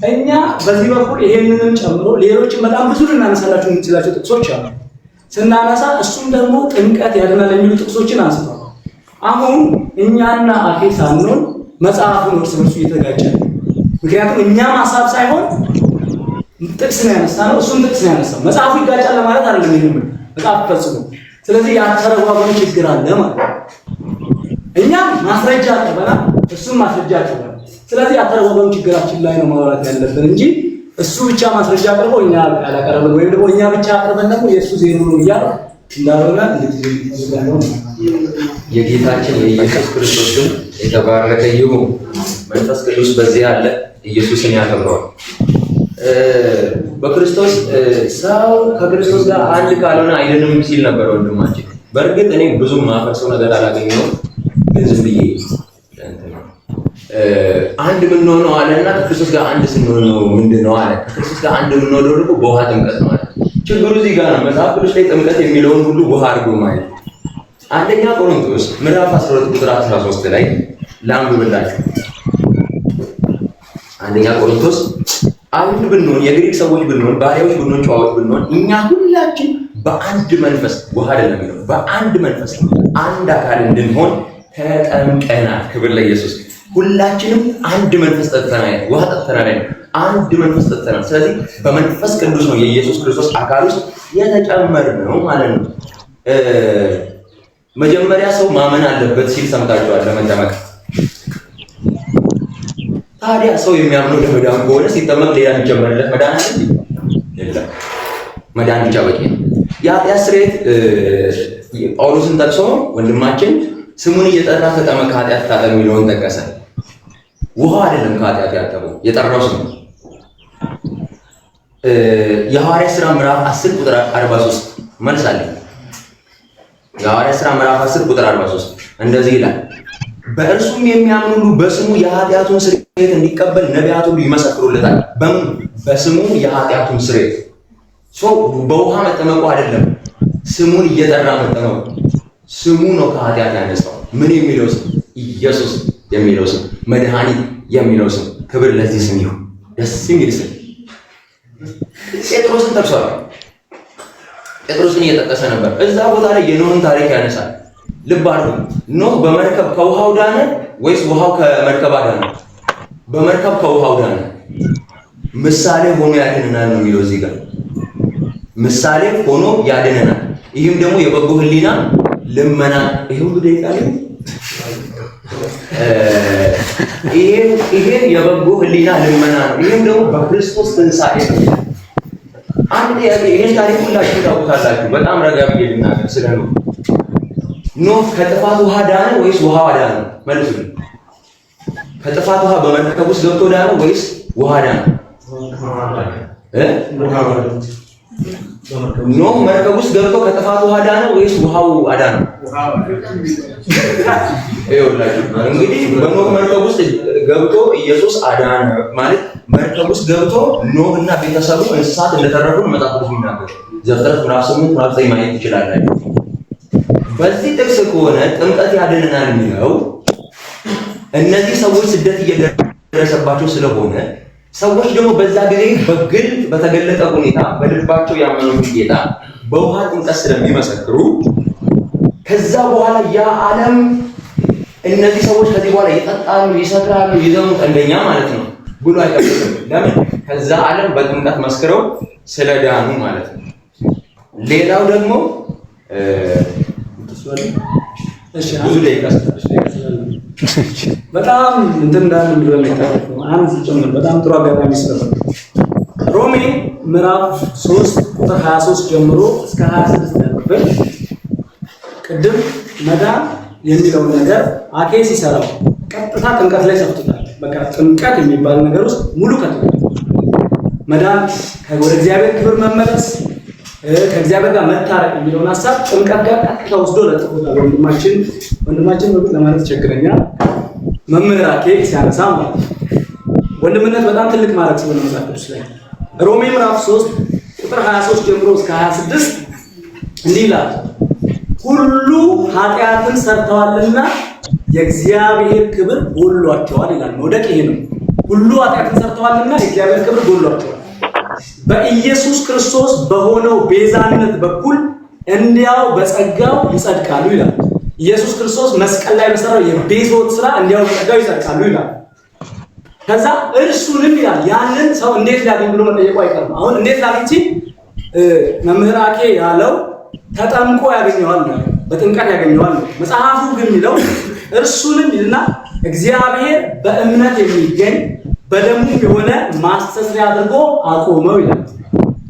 እኛ በዚህ በኩል ይሄንንም ጨምሮ ሌሎችን በጣም ብዙ ልናነሳላችሁ የምንችላቸው ጥቅሶች አሉ። ስናነሳ እሱም ደግሞ ጥምቀት ያድናል የሚሉ ጥቅሶችን አንስተዋል። አሁን እኛና አኬ ሳንሆን መጽሐፉን እርስ በርሱ እየተጋጨ ነው። ምክንያቱም እኛም ሀሳብ ሳይሆን ጥቅስ ነው ያነሳነው፣ እሱም ጥቅስ ነው ያነሳው። መጽሐፉ ይጋጫል ለማለት አይደለም። ይሄን መጽሐፍ ፈጽሞ ስለዚህ ያተረጓጎም ችግር አለ ማለት ነው። እኛም ማስረጃ አቅርበናል፣ እሱም ማስረጃ አቅርበናል። ስለዚህ ያተረጓጎም ችግራችን ላይ ነው ማውራት ያለብን እንጂ እሱ ብቻ ማስረጃ አቅርቦ እኛ ያላቀረብን ወይም ደግሞ እኛ ብቻ አቅርበን ደግሞ የእሱ ዜሮ ነው እያለ እንዳልሆነ እንድትይዙ የጌታችን የኢየሱስ ክርስቶስ ስም የተባረከ ይሁን። መንፈስ ቅዱስ በዚህ አለ፣ ኢየሱስን ያከብረዋል። በክርስቶስ ሰው ከክርስቶስ ጋር አንድ ካልሆነ አይደለም ሲል ነበር ወንድማችን። በእርግጥ እኔ ብዙም ማፈርሰው ነገር አላገኘሁም፣ ግን ዝም ብዬ አንድ የምንሆነው አለና ከክርስቶስ ጋር አንድ ስንሆን ነው ምንድነው አለ። ከክርስቶስ ጋር አንድ የምንሆነው ደግሞ በውሃ ጥምቀት ነው አለ። ችግሩ እዚህ ጋር ነው። መጽሐፍ ቅዱስ ላይ ጥምቀት የሚለውን ሁሉ ውሃ አድርጎ ማለት አንደኛ ቆሮንቶስ ምዕራፍ 12 ቁጥር 13 ላይ ላንብብላችሁ። አንደኛ ቆሮንቶስ አንድ ብንሆን የግሪክ ሰዎች ብንሆን ባሪያዎች ብንሆን ጨዋዎች ብንሆን እኛ ሁላችን በአንድ መንፈስ ውሃ አይደለም የሚለው በአንድ መንፈስ አንድ አካል እንድንሆን ተጠምቀናል። ክብር ለኢየሱስ። ሁላችንም አንድ መንፈስ ጠጥተናል። ውሃ ጠጥተናል፣ አንድ መንፈስ ጠጥተናል። ስለዚህ በመንፈስ ቅዱስ ነው የኢየሱስ ክርስቶስ አካል ውስጥ የተጨመርነው ማለት ነው። መጀመሪያ ሰው ማመን አለበት ሲል ሰምታችኋል ለመጠመቅ። ታዲያ ሰው የሚያምነው ለመዳን ከሆነ ሲጠመቅ ሌላ የሚጨመርለት መዳን አለ? የለም። መዳን ብቻ በቂ ነው። የኃጢአት ስርየት ጳውሎስን ጠቅሶ ወንድማችን ስሙን እየጠራ ተጠመቅ ከኃጢአት ታጠብ የሚለውን ጠቀሰ። ውሃ አይደለም ከኃጢአት ያጠበው የጠራው ስሙ። የሐዋርያት ሥራ ምዕራፍ 10 ቁጥር 43 መልስ አለ። የሐዋርያት ሥራ ምዕራፍ 10 ቁጥር 43 እንደዚህ ይላል፣ በእርሱም የሚያምኑ ሁሉ በስሙ የኃጢአቱን ስርየት እንዲቀበል ነቢያት ሁሉ ይመሰክሩለታል። በምን? በስሙ የኃጢአቱን ስርየት። በውሃ መጠመቁ አይደለም፣ ስሙን እየጠራ መጠመቁ። ስሙ ነው ከኃጢአት ያነሳው። ምን የሚለው ስም? ኢየሱስ የሚለው ስም፣ መድኃኒት የሚለው ስም። ክብር ለዚህ ስም ይሁን። ደስ የሚል ስም። ጴጥሮስን ጠቅሷል። ጴጥሮስን እየጠቀሰ ነበር። እዛ ቦታ ላይ የኖህን ታሪክ ያነሳል። ልብ አድርጉ። ኖህ በመርከብ ከውሃው ዳነ ወይስ ውሃው ከመርከብ አዳነ? በመርከብ ከውሃው ዳነ። ምሳሌ ሆኖ ያድነናል ነው የሚለው እዚህ ጋር። ምሳሌ ሆኖ ያድነናል። ይህም ደግሞ የበጎ ህሊና ልመና ይሄው ደይቃለ ይሄ የበጎ ህሊና ልመና ነው። ይሄም ደግሞ በክርስቶስ ትንሣኤ ነው። አንድ ይሄን ታሪክ ሁላችሁ ታውቁታላችሁ። በጣም ረጋ ብዬ ልናገር ስለ ኖህ ከጥፋት ውሃ ዳነ ወይስ ውሃው አዳነ? መልሱልኝ። ከጥፋት ውሃ በመርከብ ውስጥ ገብቶ ዳነ ወይስ ውሃ ዳነ? ኖህ መርከብ ውስጥ ገብቶ ከጥፋት ውሃ ዳነ ወይስ ውሃው አዳነ? ይኸውላችሁ እንግዲህ በኖህ መርከብ ውስጥ ገብቶ ኢየሱስ አዳነ ማለት መርከብ ውስጥ ገብቶ ኖህና ቤተሰቡ እንስሳት እንደተረፉ መጽሐፍ ቅዱስ ይናገራል። ዘፍጥረት ምዕራፍ 8 ምዕራፍ 9 ማየት ትችላላችሁ። በዚህ ጥቅስ ከሆነ ጥምቀት ያድነናል የሚለው እነዚህ ሰዎች ስደት እየደረሰባቸው ስለሆነ ሰዎች ደግሞ በዛ ጊዜ በግል በተገለጠ ሁኔታ በልባቸው ያመኑት ጌታ በውሃ ጥምቀት ስለሚመሰክሩ ከዛ በኋላ ያ ዓለም እነዚህ ሰዎች ከዚህ በኋላ ይጠጣሉ፣ ይሰክራሉ፣ ይዘሙት እንደኛ ማለት ነው ብሎ አይቀርም። ለምን? ከዛ ዓለም በጥምቀት መስክረው ስለዳኑ ማለት ነው። ሌላው ደግሞ ብዙ ደቂቃ በጣም እንትን እንዳለ እንደሚታወቀው አንድ ጨምር በጣም ጥሩ አጋጣሚ ስለሆነ ሮሜ ምዕራፍ 3 ቁጥር 23 ጀምሮ እስከ 26 ያለው ቅድም መዳን የሚለው ነገር አኬ ሲሰራው ቀጥታ ጥምቀት ላይ ሰፍቶታል። በቃ ጥምቀት የሚባል ነገር ውስጥ ሙሉ ከተቀመጠ መዳን ወደ እግዚአብሔር ክብር መመለስ ከእግዚአብሔር ጋር መታረቅ የሚለውን ሐሳብ ጥምቀት ጋር ቀጥታ ወስዶ ለጥፎታል። ወንድማችን ነው ለማለት ቸግረኛል። መምህር አኬ ሲያነሳ ማለት ወንድምነት በጣም ትልቅ ማለት ስለሆነ መጽሐፍ ቅዱስ ላይ ሮሜ ምዕራፍ 3 ቁጥር 23 ጀምሮ እስከ 26 እንዲህ ይላል፣ ሁሉ ኃጢአትን ሰርተዋልና የእግዚአብሔር ክብር ጎሏቸዋል ይላል። መውደቅ ይሄ ነው። ሁሉ ኃጢአትን ሰርተዋልና የእግዚአብሔር ክብር ጎሏቸዋል። በኢየሱስ ክርስቶስ በሆነው ቤዛነት በኩል እንዲያው በጸጋው ይጸድቃሉ ይላል። ኢየሱስ ክርስቶስ መስቀል ላይ በሰራው የቤዛዎት ስራ እንዲያው በጸጋው ይጸድቃሉ ይላል። ከዛ እርሱንም ይላል ያንን ሰው እንዴት ሊያገኝ ብሎ መጠየቁ አይቀርም። አሁን እንዴት ላግኝ መምህር አኬ ያለው ተጠምቆ ያገኘዋል ነው፣ በጥምቀት ያገኘዋል ነው። መጽሐፉ ግን የሚለው እርሱንም ይልና እግዚአብሔር በእምነት የሚገኝ በደሙ የሆነ ማስተስሪያ አድርጎ አቆመው ይላል።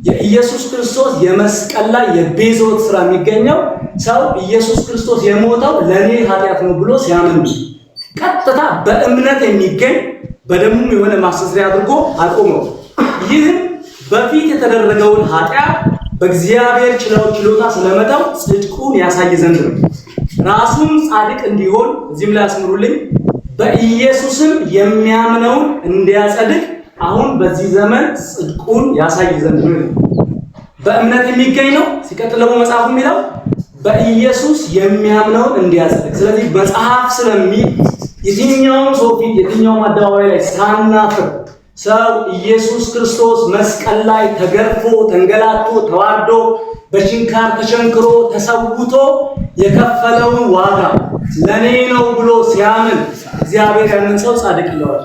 የኢየሱስ ክርስቶስ የመስቀል ላይ የቤዛዎት ስራ የሚገኘው ሰው ኢየሱስ ክርስቶስ የሞተው ለኔ ኃጢአት ነው ብሎ ሲያምን ቀጥታ በእምነት የሚገኝ በደሙ የሆነ ማስተስሪያ አድርጎ አቆመው። ይህም በፊት የተደረገውን ኃጢአት በእግዚአብሔር ችሎታ ስለመተው ጽድቁን ያሳይ ዘንድ ነው። ራሱም ጻድቅ እንዲሆን እዚህም ላይ አስምሩልኝ በኢየሱስም የሚያምነውን እንዲያጸድቅ አሁን በዚህ ዘመን ጽድቁን ያሳይ ዘንድ ነው። በእምነት የሚገኝ ነው። ሲቀጥል ደግሞ መጽሐፉ የሚለው በኢየሱስ የሚያምነውን እንዲያጸድቅ። ስለዚህ መጽሐፍ ስለሚል የትኛውም ሰው ፊት የትኛውም አደባባይ ላይ ሳናፍር ሰው ኢየሱስ ክርስቶስ መስቀል ላይ ተገርፎ ተንገላቶ ተዋርዶ በችንካር ተቸንክሮ ተሰውቶ የከፈለውን ዋጋ ለኔ ነው ብሎ ሲያምን እግዚአብሔር ያንን ሰው ጻድቅ ይለዋል።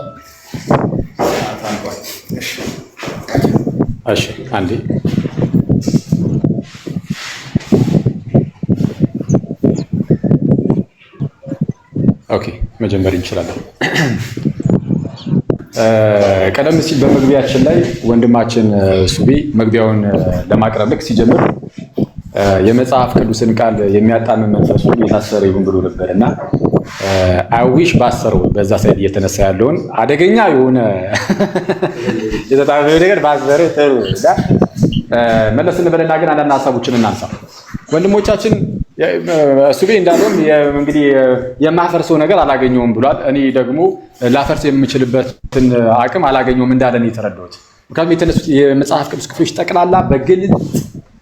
እሺ አንዴ ኦኬ መጀመር እንችላለን። ቀደም ሲል በመግቢያችን ላይ ወንድማችን ሱቢ መግቢያውን ለማቅረብ ልክ ሲጀምር የመጽሐፍ ቅዱስን ቃል የሚያጣምም መንፈሱ የታሰረ ይሁን ብሎ ነበርና አይዊሽ ባሰረው በዛ ሳይድ እየተነሳ ያለውን አደገኛ የሆነ የተጣበበ ነገር ባሰረ ተሩዳ መለስ እንበልና ግን አንዳንድ ሐሳቦችን እናንሳ። ወንድሞቻችን ሱቢ እንዳለውም እንግዲህ የማፈርሰው ነገር አላገኘውም ብሏል። እኔ ደግሞ ላፈርስ የምችልበትን አቅም አላገኘውም እንዳለን የተረዳሁት። ምክንያቱም የተነሱት የመጽሐፍ ቅዱስ ክፍሎች ጠቅላላ በግልጽ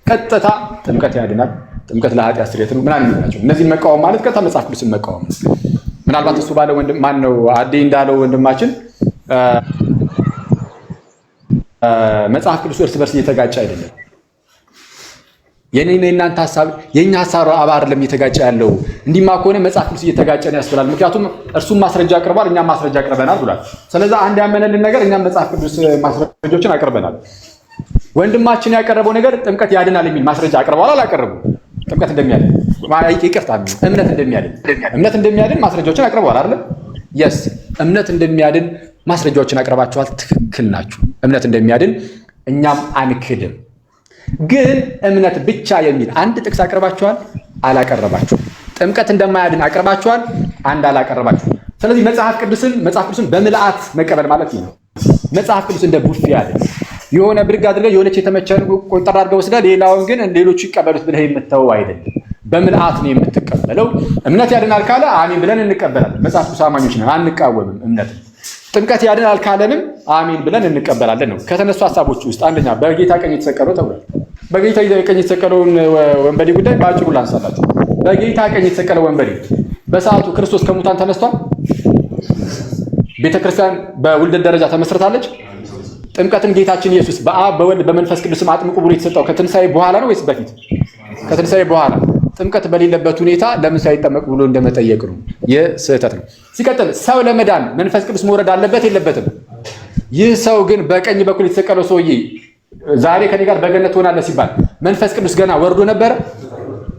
ቀጥታ ጥምቀት ያድናል፣ ጥምቀት ለኃጢአት ስርየት ነው ምናምን ናቸው። እነዚህን መቃወም ማለት ቀጥታ መጽሐፍ ቅዱስን መቃወም ነው። ምናልባት እሱ ባለው ወንድም ማን ነው አዴ እንዳለው ወንድማችን መጽሐፍ ቅዱስ እርስ በርስ እየተጋጨ አይደለም። የኔና የናንተ ሐሳብ የኛ ሐሳብ አባር ለሚተጋጨ ያለው እንዲማ ከሆነ መጽሐፍ ቅዱስ እየተጋጨ ነው ያስብላል። ምክንያቱም እርሱም ማስረጃ አቅርቧል፣ እኛም ማስረጃ አቅርበናል ብሏል። ስለዚህ አንድ ያመነልን ነገር እኛም መጽሐፍ ቅዱስ ማስረጃዎችን አቅርበናል። ወንድማችን ያቀረበው ነገር ጥምቀት ያድናል የሚል ማስረጃ አቅርቧል አላቀረቡም? ጥምቀት እንደሚያድን ይቅርታ፣ እምነት እንደሚያድን ማስረጃዎችን አቅርበዋል አይደል? የስ እምነት እንደሚያድን ማስረጃዎችን አቅርባችኋል። ትክክል ናችሁ። እምነት እንደሚያድን እኛም አንክድም። ግን እምነት ብቻ የሚል አንድ ጥቅስ አቅርባችኋል አላቀረባችሁም? ጥምቀት እንደማያድን አቅርባችኋል፣ አንድ አላቀረባችሁም። ስለዚህ መጽሐፍ ቅዱስን በምልአት መቀበል ማለት ነው። መጽሐፍ ቅዱስ እንደ ቡፌ ያለ የሆነ ብድግ አድርገህ የሆነች የተመቸን ቆንጠር አድርገህ ወስደህ ሌላውን ግን ሌሎቹ ይቀበሉት ብለህ የምትተወው አይደለም። በምልአት ነው የምትቀበለው። እምነት ያድናል ካለ አሜን ብለን እንቀበላለን። መጽሐፍ ቅዱስ አማኞች ነን፣ አንቃወምም እምነትን። ጥምቀት ያድናል ካለንም አሜን ብለን እንቀበላለን ነው። ከተነሱ ሐሳቦች ውስጥ አንደኛ በጌታ ቀኝ የተሰቀለው ተብሏል። በጌታ ቀኝ የተሰቀለውን ወንበዴ ጉዳይ በአጭሩ ላንሳላችሁ። በጌታ ቀኝ የተሰቀለው ወንበዴ በሰዓቱ ክርስቶስ ከሙታን ተነስቷል። ቤተክርስቲያን በውልደት ደረጃ ተመስርታለች። ጥምቀትን ጌታችን ኢየሱስ በአብ በወልድ በመንፈስ ቅዱስም አጥምቁ ብሎ የተሰጠው ከትንሣኤ በኋላ ነው ወይስ በፊት? ከትንሣኤ በኋላ። ጥምቀት በሌለበት ሁኔታ ለምን ሳይጠመቅ ብሎ እንደመጠየቅ ነው። ይህ ስህተት ነው። ሲቀጥል ሰው ለመዳን መንፈስ ቅዱስ መውረድ አለበት የለበትም? ይህ ሰው ግን በቀኝ በኩል የተሰቀለው ሰውዬ ዛሬ ከኔ ጋር በገነት ትሆናለህ ሲባል መንፈስ ቅዱስ ገና ወርዶ ነበረ?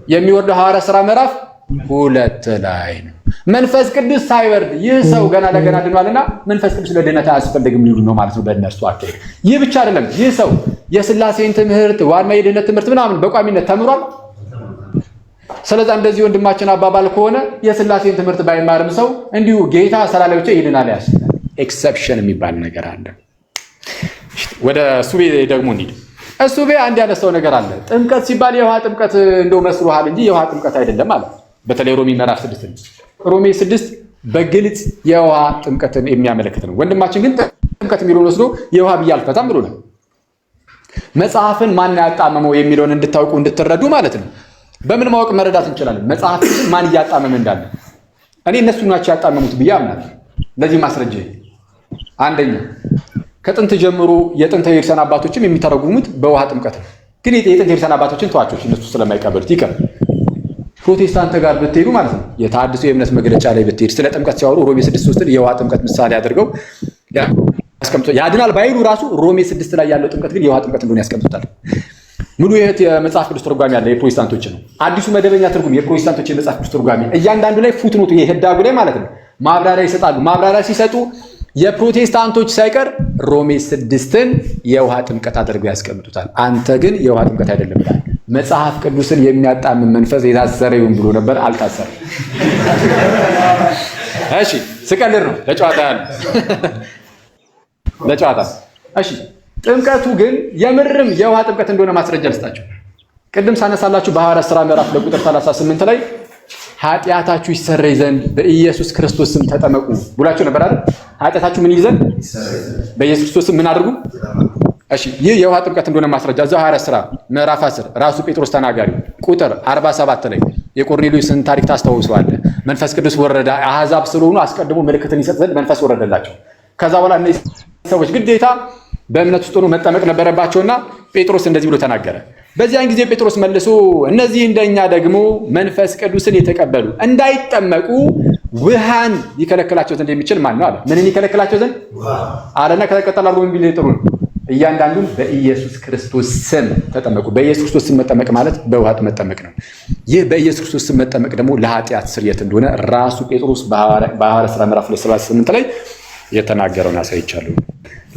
የሚወርደው ሐዋርያት ሥራ ምዕራፍ 2 ላይ ነው። መንፈስ ቅዱስ ሳይወርድ ይህ ሰው ገና ለገና ድኗልና መንፈስ ቅዱስ ለድነት አያስፈልግም ሊሉ ነው ማለት ነው በእነርሱ አካሄድ። ይህ ብቻ አይደለም። ይህ ሰው የሥላሴን ትምህርት ዋና የድነት ትምህርት ምናምን በቋሚነት ተምሯል። ስለዚህ እንደዚህ ወንድማችን አባባል ከሆነ የሥላሴን ትምህርት ባይማርም ሰው እንዲሁ ጌታ ስላለ ብቻ ይድናል ያስፈልጋል። ኤክሰፕሽን የሚባል ነገር አለ። ወደ ሱቤ ደግሞ እንሂድ። ሱቤ አንድ ያነሳው ነገር አለ። ጥምቀት ሲባል የውሃ ጥምቀት እንደው መስሎሃል እንጂ የውሃ ጥምቀት አይደለም አለ። በተለይ ሮሜ ምዕራፍ 6 ሮሜ 6 በግልጽ የውሃ ጥምቀትን የሚያመለክት ነው። ወንድማችን ግን ጥምቀት የሚለውን ወስዶ የውሃ ብዬ አልፈታም ብሎናል። መጽሐፍን ማን ያጣመመው የሚለውን እንድታውቁ እንድትረዱ ማለት ነው። በምን ማወቅ መረዳት እንችላለን? መጽሐፍን ማን እያጣመመ እንዳለ። እኔ እነሱ ናቸው ያጣመሙት ብዬ አምናለሁ። ለዚህ ማስረጃ አንደኛ ከጥንት ጀምሮ የጥንት የክርስቲያን አባቶችም የሚተረጉሙት በውሃ ጥምቀት ነው። ግን የጥንት የክርስቲያን አባቶችን ተዋቸው፣ እነሱ ስለማይቀበሉት ይቀር። ፕሮቴስታንት ጋር ብትሄዱ ማለት ነው የተሐድሶ የእምነት መግለጫ ላይ ብትሄድ ስለ ጥምቀት ሲያወሩ ሮሜ 6:3 የውሃ ጥምቀት ምሳሌ አድርገው ያስቀምጡታል። ያድናል ባይሉ ራሱ ሮሜ 6 ላይ ያለው ጥምቀት ግን የውሃ ጥምቀት እንደሆነ ያስቀምጡታል። ሙሉ የመጽሐፍ ቅዱስ ትርጓሜ ያለ የፕሮቴስታንቶች ነው። አዲሱ መደበኛ ትርጉም የፕሮቴስታንቶች የመጽሐፍ ቅዱስ ትርጓሜ እያንዳንዱ ላይ ፉትኖቱ የህዳጉ ላይ ማለት ነው ማብራሪያ ይሰጣሉ። ማብራሪያ ሲሰጡ የፕሮቴስታንቶች ሳይቀር ሮሜ 6ን የውሃ ጥምቀት አድርገው ያስቀምጡታል። አንተ ግን የውሃ ጥምቀት አይደለም ብለሃል። መጽሐፍ ቅዱስን የሚያጣምም መንፈስ የታሰረ ይሁን ብሎ ነበር፣ አልታሰረም። እሺ ስቀልድ ነው ለጨዋታ ያለ ለጨዋታ። እሺ ጥምቀቱ ግን የምርም የውሃ ጥምቀት እንደሆነ ማስረጃ ልስጣችሁ። ቅድም ሳነሳላችሁ በሐዋርያት ሥራ ምዕራፍ ቁጥር 38 ላይ ኃጢአታችሁ ይሰረይ ዘንድ በኢየሱስ ክርስቶስ ስም ተጠመቁ ብሏችሁ ነበር አይደል? ኃጢአታችሁ ምን ይዘን በኢየሱስ ክርስቶስ ስም ምን አድርጉ? እሺ ይህ የውሃ ጥምቀት እንደሆነ ማስረጃ እዛው ሐዋርያት ሥራ ምዕራፍ 10 ራሱ ጴጥሮስ ተናጋሪ ቁጥር 47 ላይ የቆርኔሌዎስን ታሪክ ታስታውሰዋለህ። መንፈስ ቅዱስ ወረደ፣ አሕዛብ ስለሆኑ አስቀድሞ ምልክትን ይሰጥ ዘንድ መንፈስ ወረደላቸው። ከዛ በኋላ እነዚህ ሰዎች ግዴታ በእምነት ውስጥ ሆነው መጠመቅ ነበረባቸውና ጴጥሮስ እንደዚህ ብሎ ተናገረ። በዚያን ጊዜ ጴጥሮስ መልሶ እነዚህ እንደኛ ደግሞ መንፈስ ቅዱስን የተቀበሉ እንዳይጠመቁ ውሃን ይከለክላቸው ዘንድ የሚችል ማን ነው አለ። ምንን ይከለክላቸው ዘንድ አለና ከተቀጠለ አርጎ ቢል ጥሩ ነው። እያንዳንዱን በኢየሱስ ክርስቶስ ስም ተጠመቁ። በኢየሱስ ክርስቶስ ስም መጠመቅ ማለት በውሃ መጠመቅ ነው። ይህ በኢየሱስ ክርስቶስ ስም መጠመቅ ደግሞ ለኃጢአት ስርየት እንደሆነ ራሱ ጴጥሮስ በሐዋርያት ሥራ ምዕራፍ 38 ላይ የተናገረውን አሳይቻለሁ።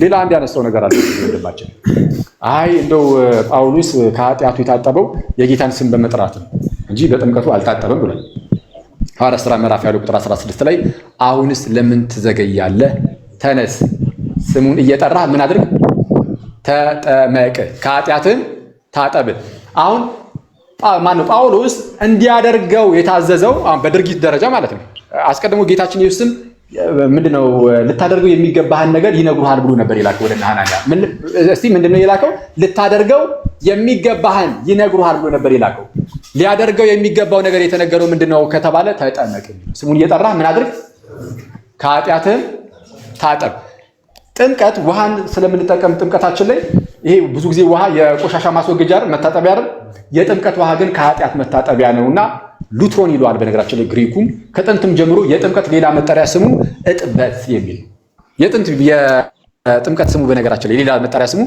ሌላ አንድ ያነሳው ነገር አለ ወንድማችን። አይ እንደው ጳውሎስ ከኃጢአቱ የታጠበው የጌታን ስም በመጥራት ነው እንጂ በጥምቀቱ አልታጠበም ብሏል። ሐዋርያት ሥራ ምዕራፍ ቁጥር 16 ላይ አሁንስ ለምን ትዘገያለህ? ተነስ፣ ስሙን እየጠራህ ምን አድርግ? ተጠመቅ፣ ከኃጢአትን ታጠብ። አሁን ማነው ጳውሎስ እንዲያደርገው የታዘዘው? በድርጊት ደረጃ ማለት ነው። አስቀድሞ ጌታችን ኢየሱስም ምንድነው ልታደርገው የሚገባህን ነገር ይነግሩሃል ብሎ ነበር የላከው ወደ ሐናንያ። እስቲ ምንድነው የላከው? ልታደርገው የሚገባህን ይነግሩሃል ብሎ ነበር የላከው። ሊያደርገው የሚገባው ነገር የተነገረው ምንድነው ከተባለ ተጠመቅ፣ ስሙን እየጠራህ ምን አድርግ? ከኃጢአትህ ታጠብ። ጥምቀት ውሃን ስለምንጠቀም ጥምቀታችን ላይ ይሄ ብዙ ጊዜ ውሃ የቆሻሻ ማስወገጃ አይደል? መታጠቢያ አይደል? የጥምቀት ውሃ ግን ከኃጢአት መታጠቢያ ነውና ሉትሮን ይለዋል። በነገራችን ላይ ግሪኩም ከጥንትም ጀምሮ የጥምቀት ሌላ መጠሪያ ስሙ እጥበት የሚል የጥምቀት ስሙ በነገራችን ላይ ሌላ መጠሪያ ስሙ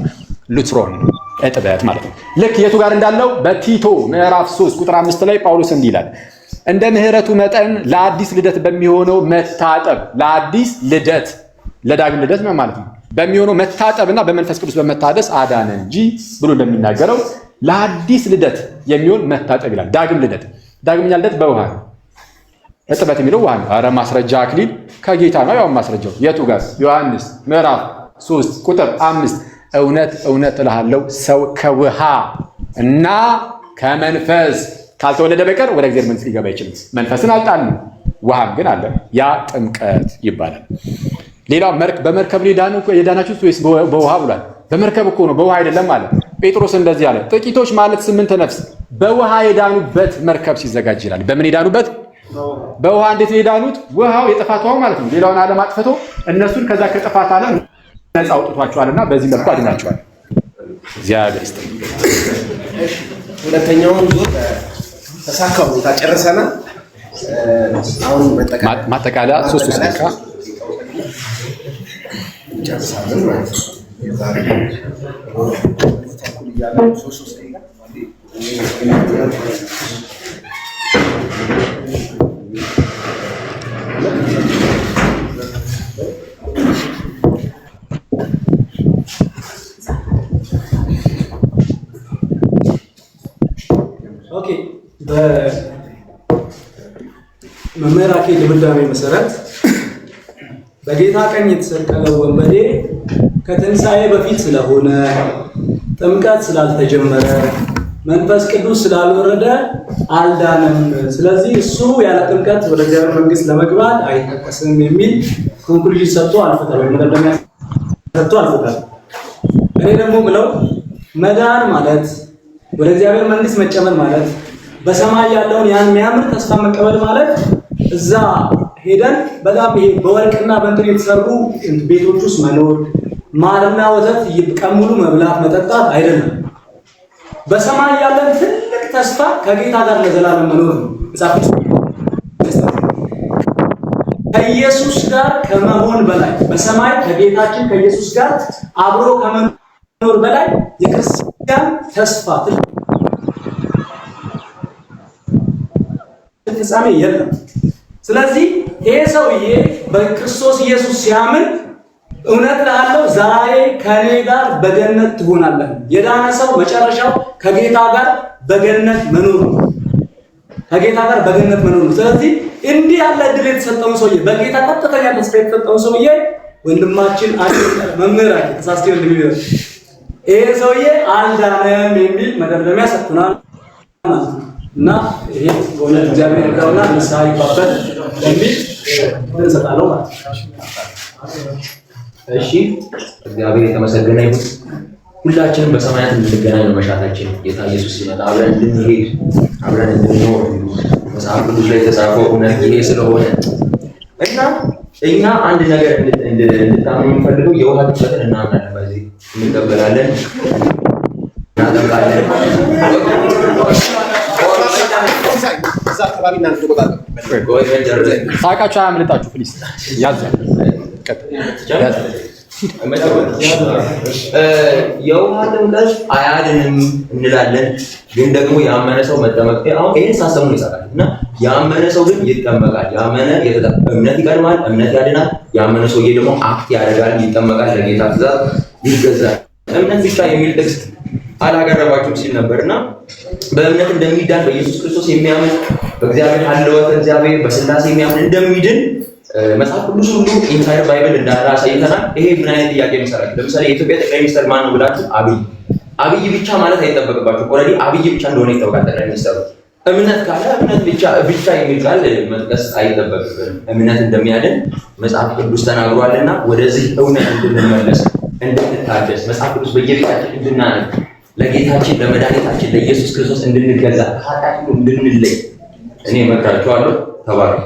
ሉትሮን እጥበት ማለት ነው። ልክ የቱ ጋር እንዳለው በቲቶ ምዕራፍ 3 ቁጥር 5 ላይ ጳውሎስ እንዲህ ይላል፣ እንደ ምሕረቱ መጠን ለአዲስ ልደት በሚሆነው መታጠብ፣ ለአዲስ ልደት ለዳግም ልደት ማለት ነው በሚሆነው መታጠብና በመንፈስ ቅዱስ በመታደስ አዳነ እንጂ ብሎ እንደሚናገረው ለአዲስ ልደት የሚሆን መታጠብ ይላል። ዳግም ልደት፣ ዳግምኛ ልደት በውሃ ነው። እጥበት የሚለው ውሃ ነው። ኧረ ማስረጃ አክሊል ከጌታ ነው። ያው ማስረጃው የቱ ጋር? ዮሐንስ ምዕራፍ 3 ቁጥር 5 እውነት እውነት እልሃለሁ ሰው ከውሃ እና ከመንፈስ ካልተወለደ በቀር ወደ እግዚአብሔር መንግሥት ሊገባ አይችልም። መንፈስን አልጣልም፣ ውሃም ግን አለ። ያ ጥምቀት ይባላል። ሌላው በመርከብ የዳናችሁት ወይስ በውሃ ብሏል። በመርከብ እኮ ነው፣ በውሃ አይደለም አለ። ጴጥሮስ እንደዚህ አለ፣ ጥቂቶች ማለት 8 ነፍስ በውሃ የዳኑበት መርከብ ሲዘጋጅ ይላል። በምን የዳኑበት? በውሃ። እንዴት ነው የዳኑት? ውሃው የጥፋት ውሃው ማለት ነው። ሌላውን ዓለም አጥፍቶ እነሱን ከዛ ከጥፋት ዓለም ነፃ አውጥቷቸዋልና በዚህ መልኩ አድናቸዋል። እግዚአብሔር ይስጥልኝ። ሁለተኛውን ዙር ተሳካው ታጨረሰናል። አሁን ማጠቃለያ 3 ደቂቃ ጨርሳለን ማለት ነው። ኦኬ በመምህራኬ ድምዳሜ መሰረት በጌታ ቀኝ የተሰቀለው ወንበዴ ከትንሣኤ በፊት ስለሆነ ጥምቀት ስላልተጀመረ መንፈስ ቅዱስ ስላልወረደ አልዳነም። ስለዚህ እሱ ያለ ጥምቀት ወደ እግዚአብሔር መንግሥት ለመግባት አይጠቀስም የሚል ኮንክሉዥን ሰጥቶ አልፈታል። መደምደሚያ ሰጥቶ አልፈታል። እኔ ደግሞ ብለው መዳን ማለት ወደ እግዚአብሔር መንግሥት መጨመር ማለት በሰማይ ያለውን ያን የሚያምር ተስፋ መቀበል ማለት እዛ ሄደን በጣም ይሄ በወርቅና በእንትን የተሰሩ ቤቶች ውስጥ መኖር ማርና ወተት ቀን ሙሉ መብላት መጠጣት አይደለም። በሰማይ ያለን ትልቅ ተስፋ ከጌታ ጋር ለዘላለም መኖር ነው። ከኢየሱስ ጋር ከመሆን በላይ በሰማይ ከጌታችን ከኢየሱስ ጋር አብሮ ከመኖር በላይ የክርስቲያን ተስፋ ፍጻሜ የለም። ስለዚህ ይሄ ሰውዬ በክርስቶስ ኢየሱስ ሲያምን እውነት እልሃለሁ ዛሬ ከኔ ጋር በገነት ትሆናለህ። የዳነ ሰው መጨረሻው ከጌታ ጋር በገነት መኖር ነው። ከጌታ ጋር በገነት መኖር ነው። ስለዚህ እንዲህ ያለ ዕድል የተሰጠውን ሰውዬ በጌታ ቀጥተኛ ተስፋ የተሰጠውን ሰውዬ ወንድማችን መምህራችን ተሳስቶ እንደሚለው ይሄ ሰውዬ አልዳነም የሚል መደምደሚያ ሰጥቶናል እና ይሄ ወለ እግዚአብሔር ይርዳውና ንስሐ ይባበት የሚል እንሰጣለው ማለት ነው። እሺ እግዚአብሔር የተመሰገነ ይሁን። ሁላችንም በሰማያት እንድንገናኝ ነው መሻታችን። ጌታ ኢየሱስ ሲመጣ አብረን እንድንሄድ አብረን እንድንኖር መጽሐፍ ቅዱስ ላይ የተጻፈው እውነት ይሄ ስለሆነ እና እኛ አንድ ነገር እንድታምኑ የምንፈልገው የውሃ ጥምቀትን እናምናለን። በዚህ እንቀበላለን፣ እናጠምቃለን። ሳቃችሁ አያምልጣችሁ ፕሊዝ። ያዝ የውሃ ጥምቀት አያድንም እንላለን፣ ግን ደግሞ ያመነ ሰው መጠመቅ አሁን ይሄን ሳሰሙ ይሰራል እና ያመነ ሰው ግን ይጠመቃል። ያመነ እምነት ይቀድማል፣ እምነት ያድናል። ያመነ ሰውዬ ደግሞ አክት ያደርጋል፣ ይጠመቃል፣ ለጌታ ትእዛዝ ይገዛል። እምነት ብቻ የሚል ጥቅስ አላቀረባችሁም ሲል ነበርና በእምነት እንደሚዳን በኢየሱስ ክርስቶስ የሚያምን በእግዚአብሔር ሀለወተ እግዚአብሔር በስላሴ የሚያምን እንደሚድን መጽሐፍ ቅዱስ ሁሉ ኢንታይር ባይብል እንዳለ አሳይተናል። ይሄ ምን አይነት ጥያቄ መሰራችሁ? ለምሳሌ የኢትዮጵያ ጠቅላይ ሚኒስትር ማን ነው ብላችሁ አብይ ብቻ ማለት አይጠበቅባችሁ። ኦልሬዲ አብይ ብቻ እንደሆነ ይታወቃል ጠቅላይ ሚኒስትሩ። እምነት ካለ እምነት ብቻ የሚል ቃል መጥቀስ አይጠበቅብንም። እምነት እንደሚያድን መጽሐፍ ቅዱስ ተናግሯልና ወደዚህ እውነት እንድንመለስ እንድንታደስ መጽሐፍ ቅዱስ በየቤታችን እንድናነብ ለጌታችን ለመድኃኒታችን ለኢየሱስ ክርስቶስ እንድንገዛ ኃጢአት ሁሉ እንድንለይ እኔ እመክራችኋለሁ። ተባረኩ።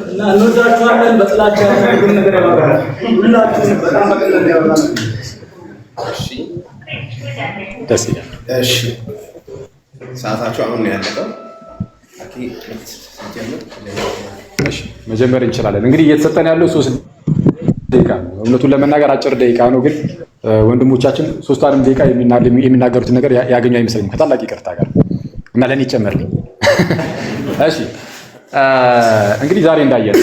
እና እንወዳችኋለን። በጥላቻ ሁሉ ነገር ያወራል። ሁላችሁም በጣም በቀላሉ ያወራል። ደስ ይላል። እሺ ሰዓታችሁ አሁን ነው ያለቀው። እሺ መጀመር እንችላለን። እንግዲህ እየተሰጠን ያለው 3 ደቂቃ ነው። እውነቱን ለመናገር አጭር ደቂቃ ነው፣ ግን ወንድሞቻችን 3 ደቂቃ የሚናገሩትን ነገር ያገኙ አይመስለኝም ከታላቅ ይቅርታ ጋር እና ለኔ ጨመርልኝ። እሺ እንግዲህ ዛሬ እንዳየን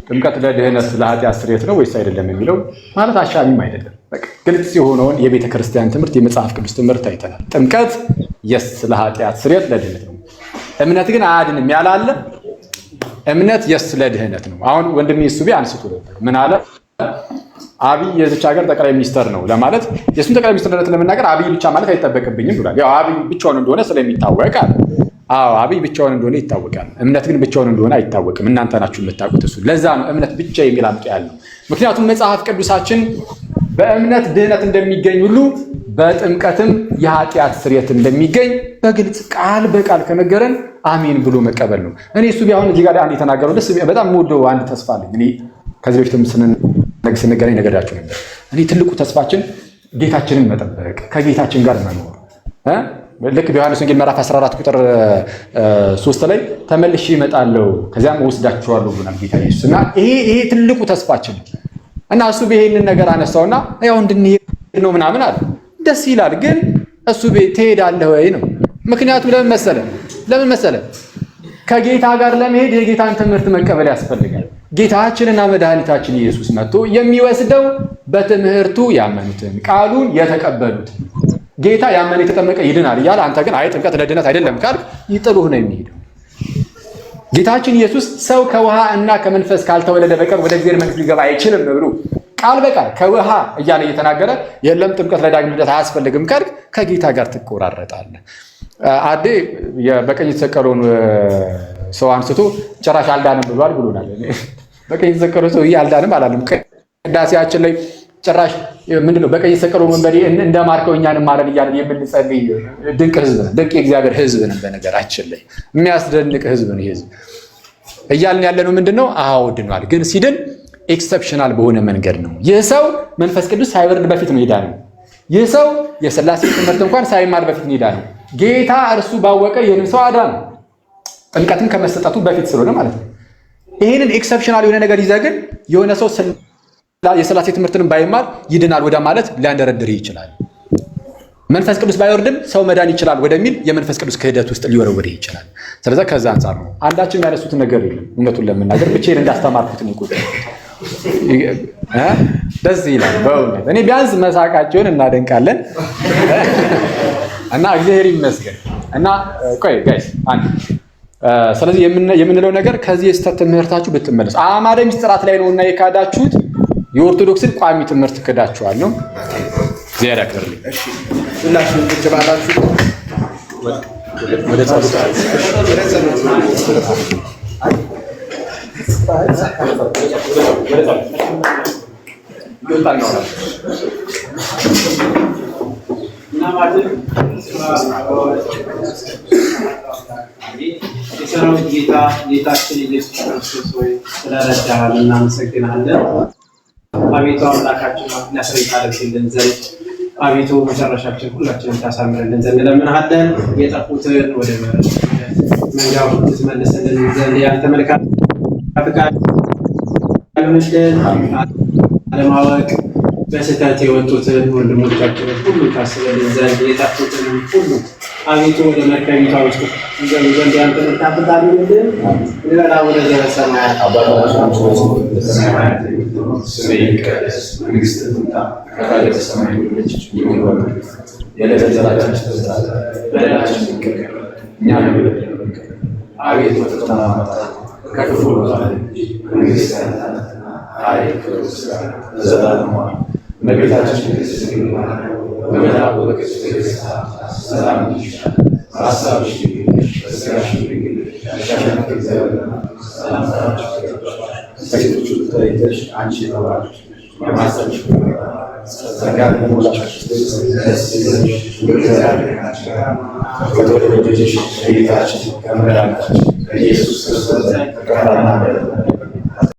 ጥምቀት ለድህነት ለኃጢአት ስርየት ነው ወይስ አይደለም የሚለው ማለት አሻሚም አይደለም። በቃ ግልጽ የሆነውን የቤተ ክርስቲያን ትምህርት የመጽሐፍ ቅዱስ ትምህርት አይተናል። ጥምቀት የስ ለኃጢአት ስርየት ለድህነት ነው። እምነት ግን አያድንም ያላለ እምነት የስ ለድህነት ነው። አሁን ወንድሜ እሱቤ አንስቶ ነበር። ምን አለ? አብይ የዚች ሀገር ጠቅላይ ሚኒስተር ነው ለማለት የእሱን ጠቅላይ ሚኒስተርነት ለመናገር አብይ ብቻ ማለት አይጠበቅብኝም ብሏል። ያው አብይ ብቻውን እንደሆነ ስለሚታወቅ አለ። አዎ አብይ ብቻውን እንደሆነ ይታወቃል። እምነት ግን ብቻውን እንደሆነ አይታወቅም። እናንተ ናችሁ የምታውቁት እሱ። ለዛ ነው እምነት ብቻ የሚል አምጥ ያለው። ምክንያቱም መጽሐፍ ቅዱሳችን በእምነት ድህነት እንደሚገኝ ሁሉ በጥምቀትም የኃጢአት ስርየት እንደሚገኝ በግልጽ ቃል በቃል ከነገረን አሜን ብሎ መቀበል ነው። እኔ እሱ ቢሆን እዚህ ጋር አንድ የተናገረው ደስ በጣም የምወደው አንድ ተስፋ አለኝ። እኔ ከዚህ በፊትም ስንገናኝ ነገራችሁ ነበር። እኔ ትልቁ ተስፋችን ጌታችንን መጠበቅ፣ ከጌታችን ጋር መኖር። ልክ በዮሐንስ ወንጌል ምዕራፍ 14 ቁጥር 3 ላይ ተመልሼ እመጣለሁ ከዚያም እወስዳችኋለሁ ብሏል ጌታ ኢየሱስ። እና ይሄ ትልቁ ተስፋችን እና እሱ ይሄንን ነገር አነሳውና ያው እንድንሄድ ነው ምናምን አለ። ደስ ይላል፣ ግን እሱ ትሄዳለህ ወይ ነው። ምክንያቱም ለምን መሰለ ከጌታ ጋር ለመሄድ የጌታን ትምህርት መቀበል ያስፈልጋል። ጌታችንና መድኃኒታችን ኢየሱስ መጥቶ የሚወስደው በትምህርቱ ያመኑትን ቃሉን የተቀበሉትን ጌታ ያመነ የተጠመቀ ይድናል እያለ አንተ ግን አይ ጥምቀት ለድነት አይደለም ካልክ ይጥሉህ ነው የሚሄደው። ጌታችን ኢየሱስ ሰው ከውሃ እና ከመንፈስ ካልተወለደ በቀር ወደ እግዚአብሔር መንግሥት ሊገባ አይችልም ብሎ ቃል በቃል ከውሃ እያለ እየተናገረ የለም ጥምቀት ለዳግም ልደት አያስፈልግም ካልክ ከጌታ ጋር ትቆራረጣለህ። አዴ በቀኝ የተሰቀለውን ሰው አንስቶ ጭራሽ አልዳንም ብሏል ብሎናል። በቀኝ የተሰቀለው ሰው አልዳንም አላለም። ቅዳሴያችን ላይ ጭራሽ ምንድነው በቀኝ የተሰቀለው ወንበዴ እንደማርከው እኛንም ማረን እያልን የምንጸልይ ድንቅ ህዝብ ነን። ድንቅ የእግዚአብሔር ህዝብ ነን። በነገራችን ላይ የሚያስደንቅ ህዝብ ነው። ህዝብ እያልን ያለነው ምንድነው? አዎ ድኗል፣ ግን ሲድን ኤክሰፕሽናል በሆነ መንገድ ነው። ይህ ሰው መንፈስ ቅዱስ ሳይወርድ በፊት ነው የዳነው። ይህ ሰው የሥላሴ ትምህርት እንኳን ሳይማር በፊት ነው የዳነው። ጌታ እርሱ ባወቀ ይህንን ሰው አዳነው። ጥምቀትም ከመሰጠቱ በፊት ስለሆነ ማለት ነው። ይህንን ኤክሰፕሽናል የሆነ ነገር ይዘህ ግን የሆነ ሰው የሥላሴ ትምህርትንም ባይማር ይድናል ወደ ማለት ሊያንደረድር ይችላል። መንፈስ ቅዱስ ባይወርድም ሰው መዳን ይችላል ወደሚል የመንፈስ ቅዱስ ክህደት ውስጥ ሊወረወር ይችላል። ስለዚህ ከዛ አንጻር ነው አንዳችን የሚያነሱት ነገር የለም። እውነቱን ለመናገር ብቻዬን እንዳስተማርኩት ነው ይቆጥ ደስ ይላል በእውነት። እኔ ቢያንስ መሳቃቸውን እናደንቃለን እና እግዚአብሔር ይመስገን። እና ቆይ ጋይስ አንድ ስለዚህ የምንለው ነገር ከዚህ የስተት ትምህርታችሁ ብትመለሱ አማደ ምስጢራት ላይ ነውና የካዳችሁት የኦርቶዶክስን ቋሚ ትምህርት ክዳችኋል ነው። እግዚአብሔር ያክብርልኝ። እሺ ሁላችሁም ቁጭ ባላችሁ ወደ ጸሎት የሰራዊት ጌታ ጌታችን ኢየሱስ ክርስቶስ ሆይ ስለረዳህን እናመሰግናለን። አቤቱ አምላካችን ለስሬት አደርግልን ዘንድ አቤቱ መጨረሻችን ሁላችንም ታሳምርልን ዘንድ ለምንሃለን። የጠፉትን ወደ መንጋው ትመልስልን ዘንድ ያንተ መልካም ፈቃድ ይሁንልን። አለማወቅ በስህተት የወጡትን ወንድሞቻችንን ሁሉ ታስብልን ዘንድ የጠፉትን ሁሉ አቤቱ ወደ መርከቢቷ ውስጥ ይገቡ ዘንድ ያንተ መልካም ፈቃድ ይሁንልን። እንበላ ወደ ዘበሰማያት አባታችን በሰማያት ስምህ ይቀደስ፣ መንግሥትህ ትምጣ፣ ፈቃድህ በሰማይ እንደሆነች እንዲሁም በምድር የዕለት እንጀራችንን ስጠን፣ በደላችንን ይቅር በለን እኛም የበደሉንን ይቅር በለን፣ አቤቱ ወደ ፈተና አታግባን ከክፉ ሁሉ አድነን እንጂ መንግሥትህ ያንተ ናትና፣ ኃይል፣ ክብር፣ ምስጋና ለዘላለሙ አሜን። እመቤታችን ቅድስት ድንግል ማርያም በመልአኩ በቅዱስ ገብርኤል ሰላም ይልሻል፣ በሐሳብሽ ድንግል ነሽ፣ በሥጋሽም ድንግል ነሽ። አሸናፊ እግዚአብሔር ሰላምታ ላንቺ ይገባል። ከሴቶች ሁሉ ተለይተሽ አንቺ የተባረክሽ ነሽ፣ የማኅፀንሽ ፍሬ ጸጋን የተሞላሽ ደስ ይበልሽ፣ እግዚአብሔር ከአንቺ ጋር ነው። ከተወደደው ልጅሽ ከጌታችን ከመድኃኒታችን ከኢየሱስ ክርስቶስ ዘንድ ይቅርታና ምሕረት